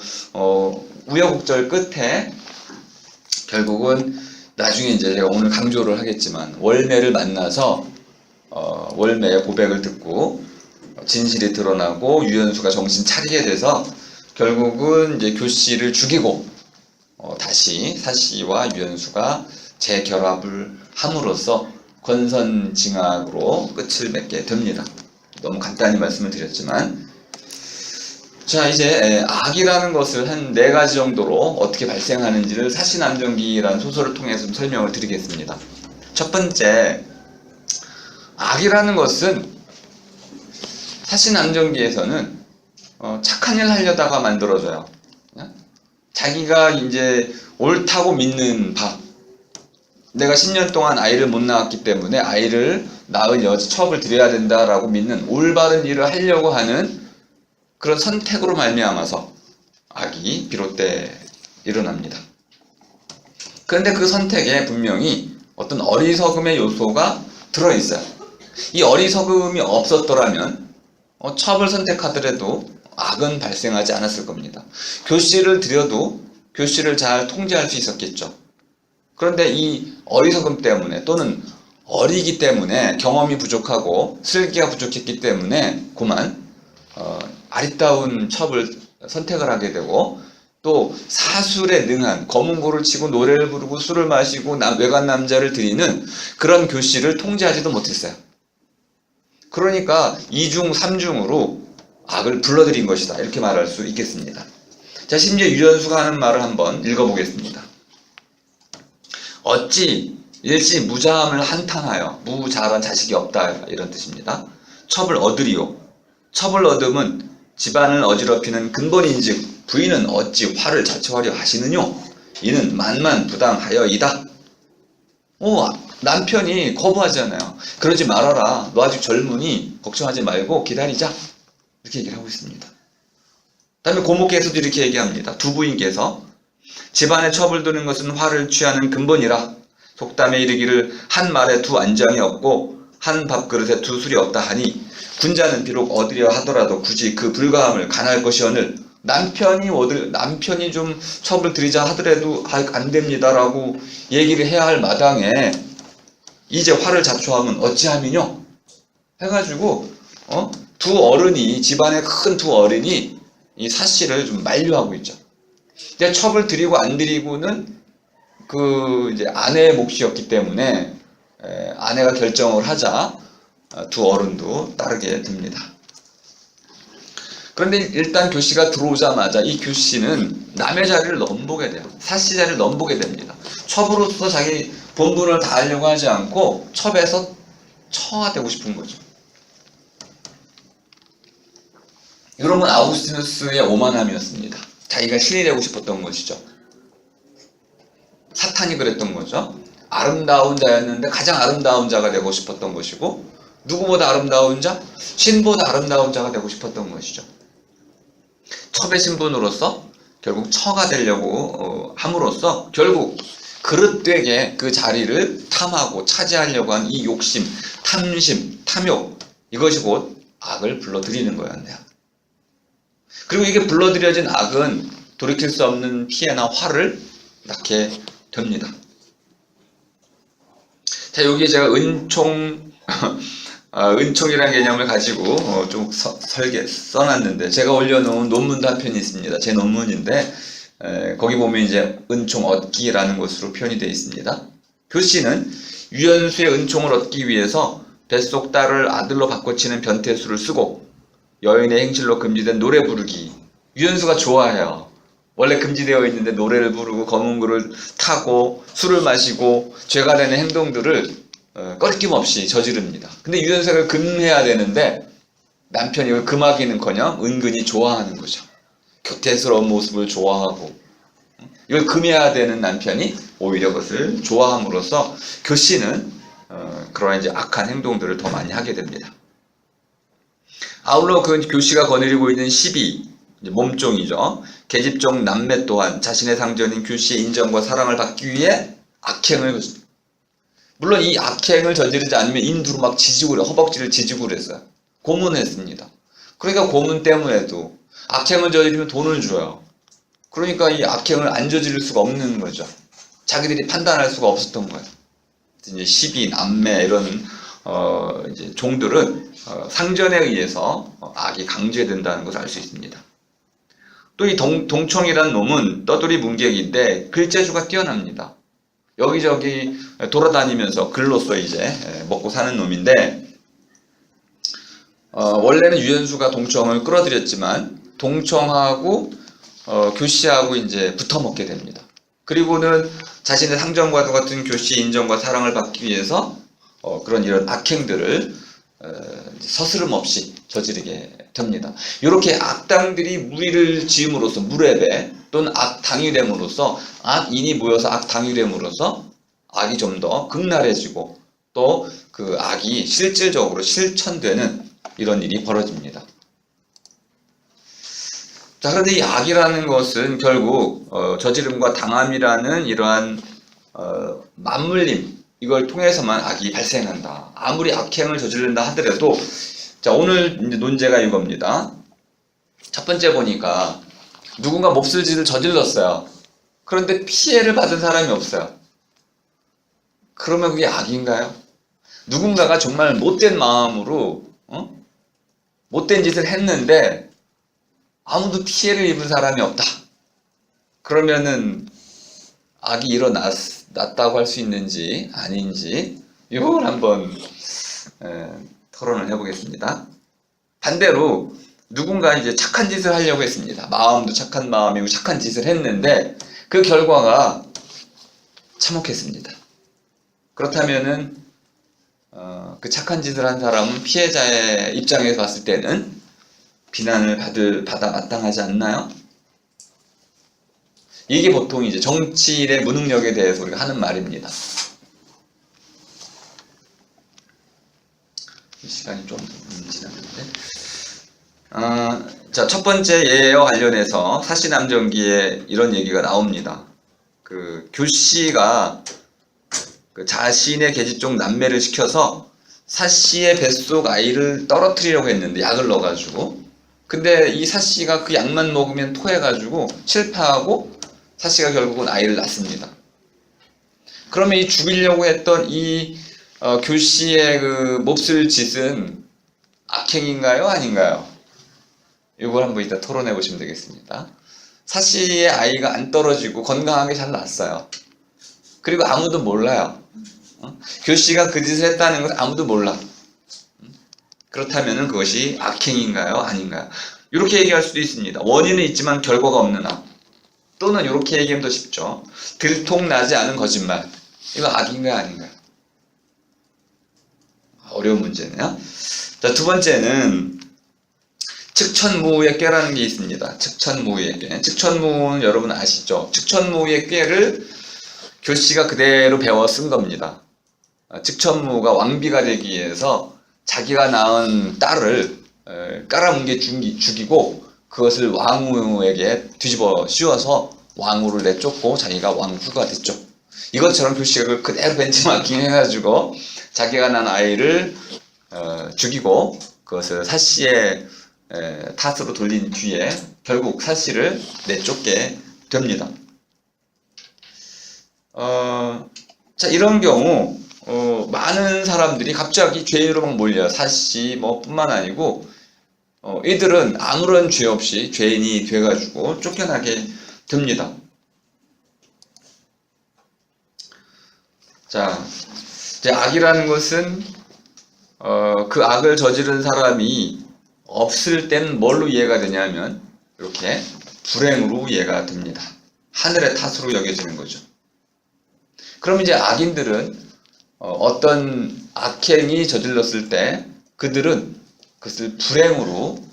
우여곡절 끝에 결국은 나중에 이제 제가 오늘 강조를 하겠지만 월매를 만나서 월매의 고백을 듣고 진실이 드러나고 유연수가 정신 차리게 돼서 결국은 이제 교씨를 죽이고 다시 사씨와 유연수가 재결합을 함으로써 권선징악으로 끝을 맺게 됩니다. 너무 간단히 말씀을 드렸지만, 자, 이제 악이라는 것을 한 4가지 정도로 어떻게 발생하는지를 사시남정기라는 소설을 통해서 좀 설명을 드리겠습니다. 첫 번째, 악이라는 것은 사시남정기에서는 착한 일 하려다가 만들어져요. 자기가 이제 옳다고 믿는 바, 내가 10년 동안 아이를 못 낳았기 때문에 아이를 낳을 첩을 드려야 된다라고 믿는 올바른 일을 하려고 하는 그런 선택으로 말미암아서 악이 비롯돼 일어납니다. 그런데 그 선택에 분명히 어떤 어리석음의 요소가 들어있어요. 이 어리석음이 없었더라면 첩을 선택하더라도 악은 발생하지 않았을 겁니다. 교씨를 들여도 교씨를 잘 통제할 수 있었겠죠. 그런데 이 어리석음 때문에 또는 어리기 때문에 경험이 부족하고 슬기가 부족했기 때문에 그만 아리따운 첩을 선택을 하게 되고, 또 사술에 능한 검은고를 치고 노래를 부르고 술을 마시고 외간 남자를 들이는 그런 교씨를 통제하지도 못했어요. 그러니까 2중 3중으로 악을 불러들인 것이다, 이렇게 말할 수 있겠습니다. 자, 심지어 유연수가 하는 말을 한번 읽어보겠습니다. 어찌 일시 무자함을 한탄하여 무자란 자식이 없다, 이런 뜻입니다. 첩을 얻으리요. 첩을 얻음은 집안을 어지럽히는 근본인즉 부인은 어찌 화를 자초하려 하시느뇨. 이는 만만부당하여이다. 남편이 거부하잖아요. 그러지 말아라, 너 아직 젊으니 걱정하지 말고 기다리자, 이렇게 얘기를 하고 있습니다. 다음에 고모께서도 이렇게 얘기합니다. 두 부인께서 집안에 첩을 두는 것은 화를 취하는 근본이라. 속담에 이르기를 한 말에 두 안장이 없고 한 밥그릇에 두 술이 없다 하니 군자는 비록 얻으려 하더라도 굳이 그 불가함을 간할 것이오늘 남편이 좀 첩을 들이자 하더라도 안 됩니다라고 얘기를 해야 할 마당에 이제 화를 자초하면 어찌함이뇨 해가지고 두 어른이, 집안의 큰 두 어른이 이 사씨를 좀 만류하고 있죠. 근데 첩을 드리고 안 드리고는 그 이제 아내의 몫이었기 때문에 아내가 결정을 하자 두 어른도 따르게 됩니다. 그런데 일단 교씨가 들어오자마자 이 교씨는 남의 자리를 넘보게 돼요. 사씨 자리를 넘보게 됩니다. 첩으로서 자기 본분을 다하려고 하지 않고 첩에서 처하되고 싶은 거죠. 이런 건 아우구스티누스의 오만함이었습니다. 자기가 신이 되고 싶었던 것이죠. 사탄이 그랬던 거죠. 아름다운 자였는데 가장 아름다운 자가 되고 싶었던 것이고, 누구보다 아름다운 자? 신보다 아름다운 자가 되고 싶었던 것이죠. 첩의 신분으로서 결국 처가 되려고 함으로써 결국 그릇되게 그 자리를 탐하고 차지하려고 한 이 욕심, 탐심, 탐욕, 이것이 곧 악을 불러들이는 거였네요. 그리고 이게 불러들여진 악은 돌이킬 수 없는 피해나 화를 낳게 됩니다. 자, 여기에 제가 은총이라는 개념을 가지고 좀 써놨는데, 제가 올려놓은 논문도 한 편이 있습니다. 제 논문인데 거기 보면 이제 은총 얻기라는 것으로 표현이 되어 있습니다. 교씨는 유연수의 은총을 얻기 위해서 뱃속 딸을 아들로 바꿔치는 변태수를 쓰고, 여인의 행실로 금지된 노래 부르기, 유연수가 좋아해요. 원래 금지되어 있는데 노래를 부르고 검은고를 타고 술을 마시고 죄가 되는 행동들을 꺼리낌 없이 저지릅니다. 근데 유연석을 금해야 되는데 남편이 이걸 금하기는커녕 은근히 좋아하는 거죠. 교태스러운 모습을 좋아하고 이걸 금해야 되는 남편이 오히려 그것을 좋아함으로써 교씨는 그런 이제 악한 행동들을 더 많이 하게 됩니다. 아울러 그 교씨가 거느리고 있는 시비, 몸종이죠. 계집종 남매 또한 자신의 상전인 교씨의 인정과 사랑을 받기 위해 악행을, 물론 이 악행을 저지르지 않으면 인두로 막 지지고 그래, 허벅지를 지지고 그랬어요. 고문했습니다. 그러니까 고문 때문에도 악행을 저지르면 돈을 줘요. 그러니까 이 악행을 안 저지를 수가 없는 거죠. 자기들이 판단할 수가 없었던 거예요. 이제 시비, 남매 이런 이제 종들은 상전에 의해서 악이 강제된다는 것을 알 수 있습니다. 또 이 동청이라는 놈은 떠돌이 문객인데 글재주가 뛰어납니다. 여기저기 돌아다니면서 글로써 이제 먹고 사는 놈인데 원래는 유연수가 동청을 끌어들였지만 동청하고 교씨하고 이제 붙어 먹게 됩니다. 그리고는 자신의 상전과도 같은 교씨의 인정과 사랑을 받기 위해서 그런 이런 악행들을 서스름 없이 저지르게 됩니다. 이렇게 악당들이 무리를 지음으로써 무례배 또는 악당이 됨으로써 악인이 모여서 악당이 됨으로써 악이 좀 더 극날해지고 또 그 악이 실질적으로 실천되는 이런 일이 벌어집니다. 자, 그런데 이 악이라는 것은 결국 저지름과 당함이라는 이러한 맞물림, 이걸 통해서만 악이 발생한다. 아무리 악행을 저지른다 하더라도, 자, 오늘 이제 논제가 이겁니다. 첫 번째 보니까 누군가 몹쓸 짓을 저질렀어요. 그런데 피해를 받은 사람이 없어요. 그러면 그게 악인가요? 누군가가 정말 못된 마음으로 못된 짓을 했는데 아무도 피해를 입은 사람이 없다. 그러면은 악이 일어났다고 할 수 있는지 아닌지 이걸 한번 토론을 해보겠습니다. 반대로 누군가 이제 착한 짓을 하려고 했습니다. 마음도 착한 마음이고 착한 짓을 했는데 그 결과가 참혹했습니다. 그렇다면은 그 착한 짓을 한 사람은 피해자의 입장에서 봤을 때는 비난을 받아 마땅하지 않나요? 이게 보통 이제 정치인의 무능력에 대해서 우리가 하는 말입니다. 시간이 좀 지났는데. 자, 첫 번째 예와 관련해서 사시남정기에 이런 얘기가 나옵니다. 그 교씨가 그 자신의 계집종 남매를 시켜서 사씨의 뱃속 아이를 떨어뜨리려고 했는데 약을 넣어가지고, 근데 이 사씨가 그 약만 먹으면 토해가지고 실패하고 사씨가 결국은 아이를 낳습니다. 그러면 이 죽이려고 했던 이 교씨의 그 몹쓸 짓은 악행인가요? 아닌가요? 이걸 한번 이따 토론해 보시면 되겠습니다. 사씨의 아이가 안 떨어지고 건강하게 잘 낳았어요. 그리고 아무도 몰라요. 교씨가 그 짓을 했다는 것을 아무도 몰라. 그렇다면 그것이 악행인가요? 아닌가요? 이렇게 얘기할 수도 있습니다. 원인은 있지만 결과가 없는 악. 또는 이렇게 얘기하면 더 쉽죠. 들통나지 않은 거짓말. 이거 악인가요? 아닌가요? 어려운 문제네요. 자, 두 번째는 측천무의 꾀라는 게 있습니다. 측천무의 꾀. 측천무는 여러분 아시죠? 측천무의 꾀를 교씨가 그대로 배워 쓴 겁니다. 측천무가 왕비가 되기 위해서 자기가 낳은 딸을 깔아뭉개 죽이고 그것을 왕후에게 뒤집어 씌워서 왕후를 내쫓고 자기가 왕후가 됐죠. 이것처럼 교씨가 그걸 그대로 벤치마킹 해가지고 자기가 낳은 아이를 죽이고 그것을 사씨의 탓으로 돌린 뒤에 결국 사씨를 내쫓게 됩니다. 자, 이런 경우 많은 사람들이 갑자기 죄로 막 몰려요. 사씨 뭐 뿐만 아니고 이들은 아무런 죄 없이 죄인이 돼가지고 쫓겨나게 됩니다. 자, 이제 악이라는 것은 그 악을 저지른 사람이 없을 땐 뭘로 이해가 되냐면 이렇게 불행으로 이해가 됩니다. 하늘의 탓으로 여겨지는 거죠. 그럼 이제 악인들은 어떤 악행이 저질렀을 때 그들은 그것을 불행으로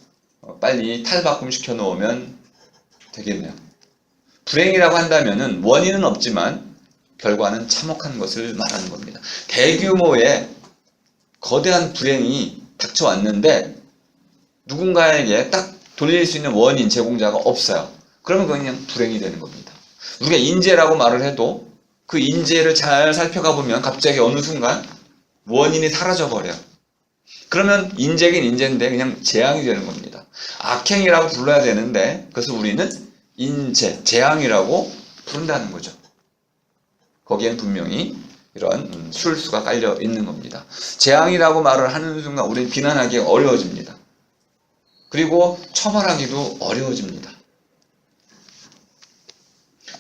빨리 탈바꿈시켜 놓으면 되겠네요. 불행이라고 한다면은 원인은 없지만 결과는 참혹한 것을 말하는 겁니다. 대규모의 거대한 불행이 닥쳐왔는데 누군가에게 딱 돌릴 수 있는 원인, 제공자가 없어요. 그러면 그건 그냥 불행이 되는 겁니다. 우리가 인재라고 말을 해도 그 인재를 잘 살펴가 보면 갑자기 어느 순간 원인이 사라져 버려요. 그러면 인재긴 인재인데 그냥 재앙이 되는 겁니다. 악행이라고 불러야 되는데 그것을 우리는 인재, 재앙이라고 부른다는 거죠. 거기엔 분명히 이런 술수가 깔려 있는 겁니다. 재앙이라고 말을 하는 순간 우리는 비난하기 어려워집니다. 그리고 처벌하기도 어려워집니다.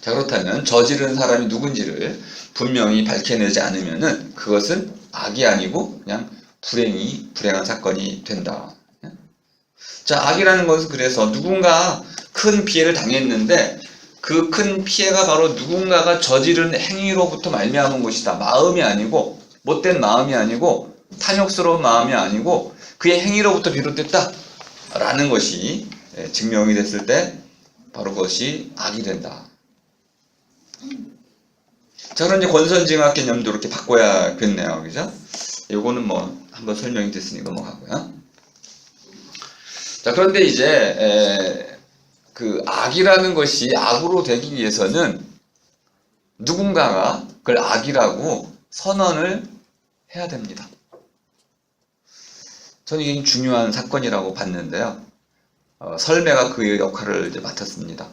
자, 그렇다면 저지른 사람이 누군지를 분명히 밝혀내지 않으면은 그것은 악이 아니고 그냥 불행한 사건이 된다. 자, 악이라는 것은 그래서 누군가 큰 피해를 당했는데 그 큰 피해가 바로 누군가가 저지른 행위로부터 말미암은 것이다. 마음이 아니고, 못된 마음이 아니고, 탐욕스러운 마음이 아니고 그의 행위로부터 비롯됐다 라는 것이 증명이 됐을 때 바로 그것이 악이 된다. 자, 그럼 이제 권선징악 개념도 이렇게 바꿔야겠네요. 그죠? 요거는 뭐 한번 설명이 됐으니 넘어가고요. 자, 그런데 이제 그 악이라는 것이 악으로 되기 위해서는 누군가가 그걸 악이라고 선언을 해야 됩니다. 저는 이게 중요한 사건이라고 봤는데요. 설매가 그 역할을 이제 맡았습니다.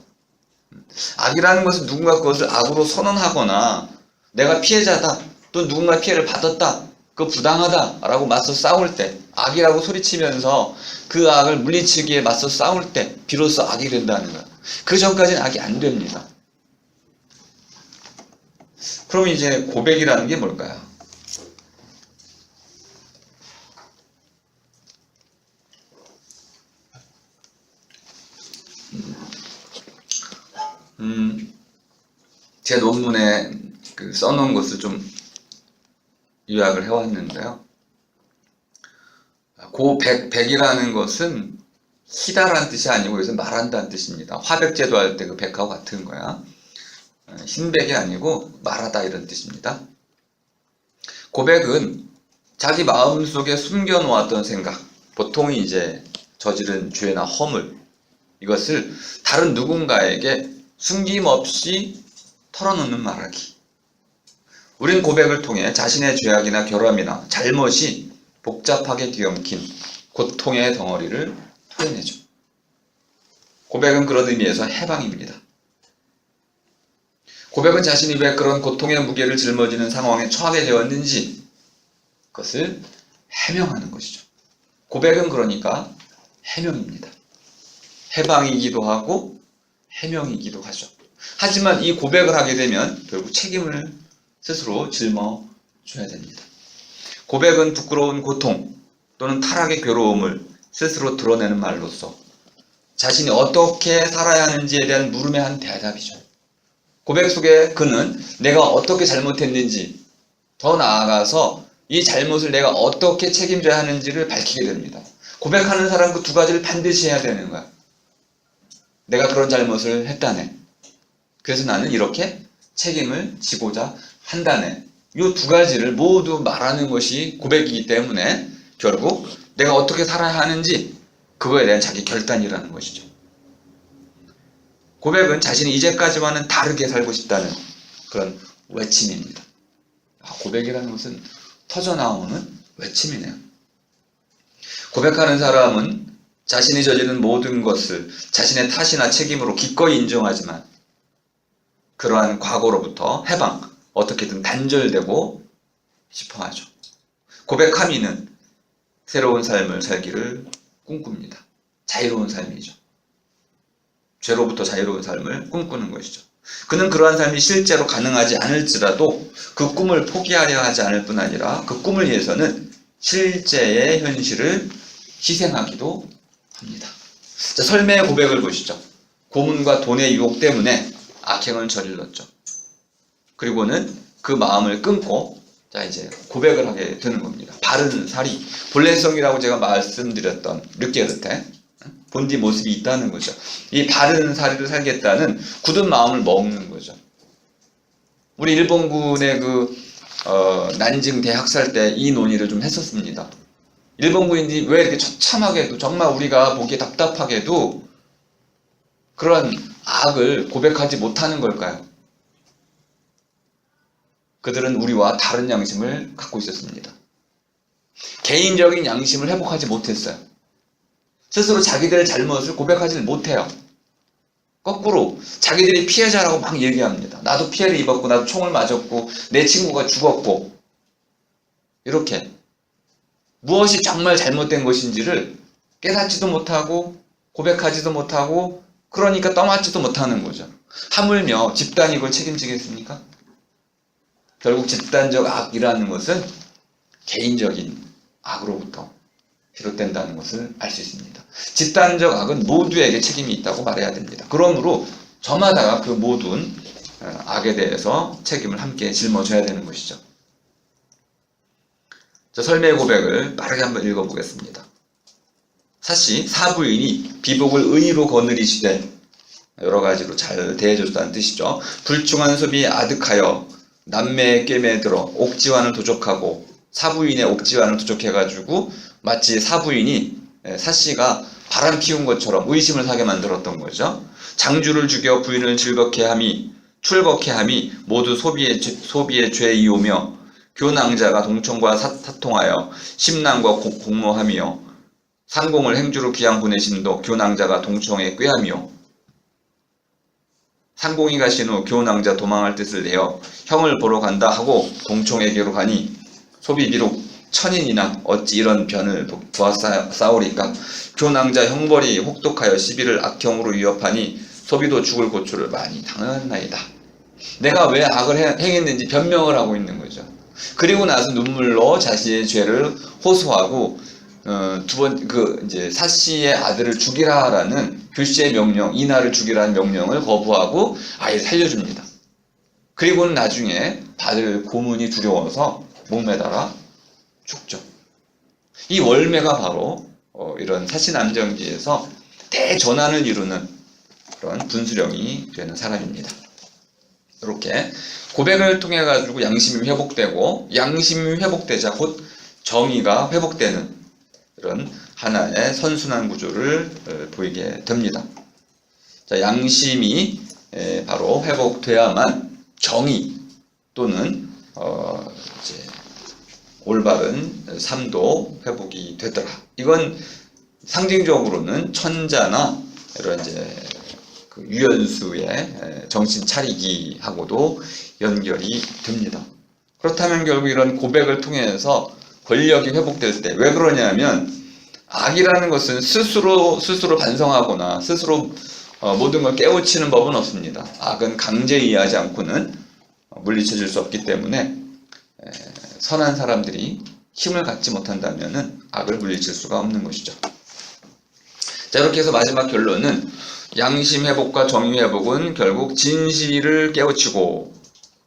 악이라는 것은 누군가 그것을 악으로 선언하거나 내가 피해자다 또 누군가 피해를 받았다 그 부당하다 라고 맞서 싸울 때 악이라고 소리치면서 그 악을 물리치기에 맞서 싸울 때 비로소 악이 된다는 거예요. 그 전까지는 악이 안 됩니다. 그럼 이제 고백이라는 게 뭘까요? 제 논문에 써놓은 것을 좀 요약을 해왔는데요. 백이라는 것은 희다라는 뜻이 아니고 여기서 말한다는 뜻입니다. 화백제도 할 때 그 백하고 같은 거야. 흰백이 아니고 말하다 이런 뜻입니다. 고백은 자기 마음속에 숨겨놓았던 생각, 보통 이제 저지른 죄나 허물, 이것을 다른 누군가에게 숨김없이 털어놓는 말하기. 우린 고백을 통해 자신의 죄악이나 결함이나 잘못이 복잡하게 뒤엉킨 고통의 덩어리를 털어내죠. 고백은 그런 의미에서 해방입니다. 고백은 자신이 왜 그런 고통의 무게를 짊어지는 상황에 처하게 되었는지 그것을 해명하는 것이죠. 고백은 그러니까 해명입니다. 해방이기도 하고 해명이기도 하죠. 하지만 이 고백을 하게 되면 결국 책임을 스스로 짊어줘야 됩니다. 고백은 부끄러운 고통 또는 타락의 괴로움을 스스로 드러내는 말로서 자신이 어떻게 살아야 하는지에 대한 물음의 한 대답이죠. 고백 속에 그는 내가 어떻게 잘못했는지, 더 나아가서 이 잘못을 내가 어떻게 책임져야 하는지를 밝히게 됩니다. 고백하는 사람 그 두 가지를 반드시 해야 되는 거야. 내가 그런 잘못을 했다네. 그래서 나는 이렇게 책임을 지고자 한다네. 이 두 가지를 모두 말하는 것이 고백이기 때문에 결국 내가 어떻게 살아야 하는지 그거에 대한 자기 결단이라는 것이죠. 고백은 자신이 이제까지와는 다르게 살고 싶다는 그런 외침입니다. 고백이라는 것은 터져나오는 외침이네요. 고백하는 사람은 자신이 저지른 모든 것을 자신의 탓이나 책임으로 기꺼이 인정하지만 그러한 과거로부터 해방, 어떻게든 단절되고 싶어하죠. 고백함 이는 새로운 삶을 살기를 꿈꿉니다. 자유로운 삶이죠. 죄로부터 자유로운 삶을 꿈꾸는 것이죠. 그는 그러한 삶이 실제로 가능하지 않을지라도 그 꿈을 포기하려 하지 않을 뿐 아니라 그 꿈을 위해서는 실제의 현실을 희생하기도 합니다. 자, 설매의 고백을 보시죠. 고문과 돈의 유혹 때문에 악행을 저질렀죠. 그리고는 그 마음을 끊고 자, 이제 고백을 하게 되는 겁니다. 바른 살이, 본래성이라고 제가 말씀드렸던 르게르테, 본디 모습이 있다는 거죠. 이 바른 살이를 살겠다는 굳은 마음을 먹는 거죠. 우리 일본군의 난징 대학살 때 이 논의를 좀 했었습니다. 일본군인들이 왜 이렇게 처참하게도, 정말 우리가 보기에 답답하게도 그런 악을 고백하지 못하는 걸까요? 그들은 우리와 다른 양심을 갖고 있었습니다. 개인적인 양심을 회복하지 못했어요. 스스로 자기들의 잘못을 고백하지 못해요. 거꾸로 자기들이 피해자라고 막 얘기합니다. 나도 피해를 입었고, 나도 총을 맞았고, 내 친구가 죽었고, 이렇게 무엇이 정말 잘못된 것인지를 깨닫지도 못하고 고백하지도 못하고, 그러니까 떠맡지도 못하는 거죠. 하물며 집단이 이걸 책임지겠습니까? 결국 집단적 악이라는 것은 개인적인 악으로부터 비롯된다는 것을 알 수 있습니다. 집단적 악은 모두에게 책임이 있다고 말해야 됩니다. 그러므로 저마다가 그 모든 악에 대해서 책임을 함께 짊어져야 되는 것이죠. 자, 설매의 고백을 빠르게 한번 읽어보겠습니다. 사시 사부인이 비복을 의로 거느리시되, 여러 가지로 잘 대해줬다는 뜻이죠. 불충한 소비에 아득하여 남매의 꿰매 들어 옥지환을 도적하고, 사부인의 옥지환을 도적해가지고 마치 사부인이, 사씨가 바람 피운 것처럼 의심을 사게 만들었던 거죠. 장주를 죽여 부인을 즐겁게 함이, 출겁해 함이 모두 소비의 죄이오며, 교낭자가 동청과 사통하여 심낭과 공모하며, 상공을 행주로 귀양 보내심도 교낭자가 동청에 꾀하며, 상공이 가신 후 교낭자 도망할 뜻을 내어 형을 보러 간다 하고 동청에게로 가니, 소비 비록 천인이나 어찌 이런 변을 보았사오리까. 교낭자 형벌이 혹독하여 시비를 악형으로 위협하니 소비도 죽을 고초를 많이 당하였나이다. 내가 왜 악을 행했는지 변명을 하고 있는 거죠. 그리고 나서 눈물로 자신의 죄를 호소하고, 이제 사씨의 아들을 죽이라라는 교씨의 명령, 이나를 죽이라는 명령을 거부하고 아예 살려줍니다. 그리고는 나중에 받을 고문이 두려워서 목매달아 죽죠. 이 월매가 바로 이런 사신안정기에서 대전환을 이루는 그런 분수령이 되는 사람입니다. 이렇게 고백을 통해 가지고 양심이 회복되고, 양심이 회복되자 곧 정의가 회복되는 이런 하나의 선순환 구조를 보이게 됩니다. 자, 양심이 바로 회복돼야만 정의 또는 이제 올바른 삶도 회복이 되더라. 이건 상징적으로는 천자나 이런 이제 그 유연수의 정신 차리기하고도 연결이 됩니다. 그렇다면 결국 이런 고백을 통해서 권력이 회복될 때, 왜 그러냐면 악이라는 것은 스스로 반성하거나 스스로 모든 걸 깨우치는 법은 없습니다. 악은 강제에 의하지 않고는 물리쳐질 수 없기 때문에 선한 사람들이 힘을 갖지 못한다면 악을 물리칠 수가 없는 것이죠. 자, 이렇게 해서 마지막 결론은 양심 회복과 정의 회복은 결국 진실을 깨우치고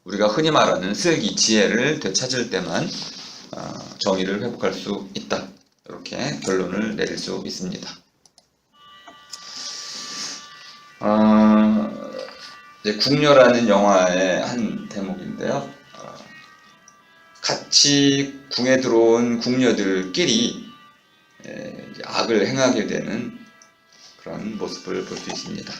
우리가 흔히 말하는 슬기, 지혜를 되찾을 때만 정의를 회복할 수 있다. 이렇게 결론을 내릴 수 있습니다. 이제 궁녀라는 영화의 한 대목인데요. 같이 궁에 들어온 궁녀들끼리 악을 행하게 되는 그런 모습을 볼 수 있습니다.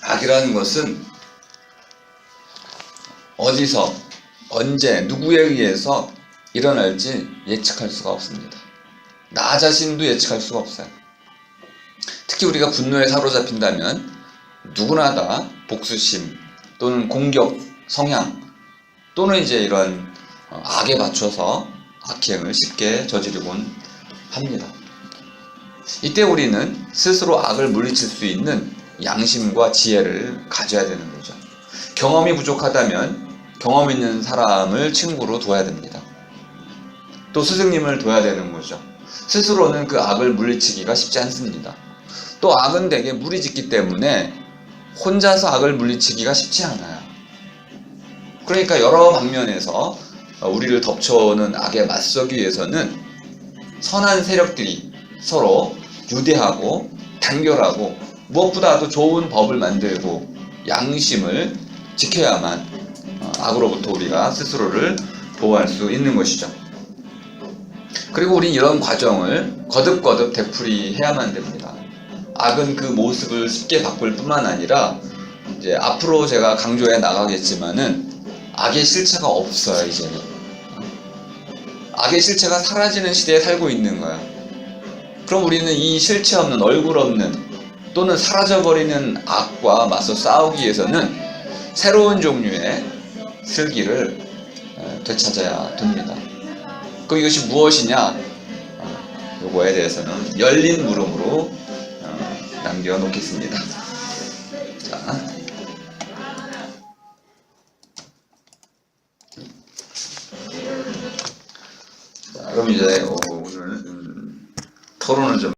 악이라는 것은 어디서, 언제, 누구에 의해서 일어날지 예측할 수가 없습니다. 나 자신도 예측할 수가 없어요. 특히 우리가 분노에 사로잡힌다면 누구나 다 복수심 또는 공격 성향 또는 이제 이런 악에 맞춰서 악행을 쉽게 저지르곤 합니다. 이때 우리는 스스로 악을 물리칠 수 있는 양심과 지혜를 가져야 되는 거죠. 경험이 부족하다면 경험 있는 사람을 친구로 둬야 됩니다. 또 스승님을 둬야 되는 거죠. 스스로는 그 악을 물리치기가 쉽지 않습니다. 또 악은 대개 무리 짓기 때문에 혼자서 악을 물리치기가 쉽지 않아요. 그러니까 여러 방면에서 우리를 덮쳐오는 악에 맞서기 위해서는 선한 세력들이 서로 유대하고 단결하고 무엇보다도 좋은 법을 만들고 양심을 지켜야만 악으로부터 우리가 스스로를 보호할 수 있는 것이죠. 그리고 우린 이런 과정을 거듭거듭 되풀이해야만 됩니다. 악은 그 모습을 쉽게 바꿀 뿐만 아니라 이제 앞으로 제가 강조해 나가겠지만은 악의 실체가 없어요. 이제는 악의 실체가 사라지는 시대에 살고 있는 거야. 그럼 우리는 이 실체 없는, 얼굴 없는 또는 사라져버리는 악과 맞서 싸우기 위해서는 새로운 종류의 슬기를 되찾아야 됩니다. 그 이것이 무엇이냐? 요거에 대해서는 열린 물음으로 남겨놓겠습니다. 자, 그럼 이제 오늘 토론을 좀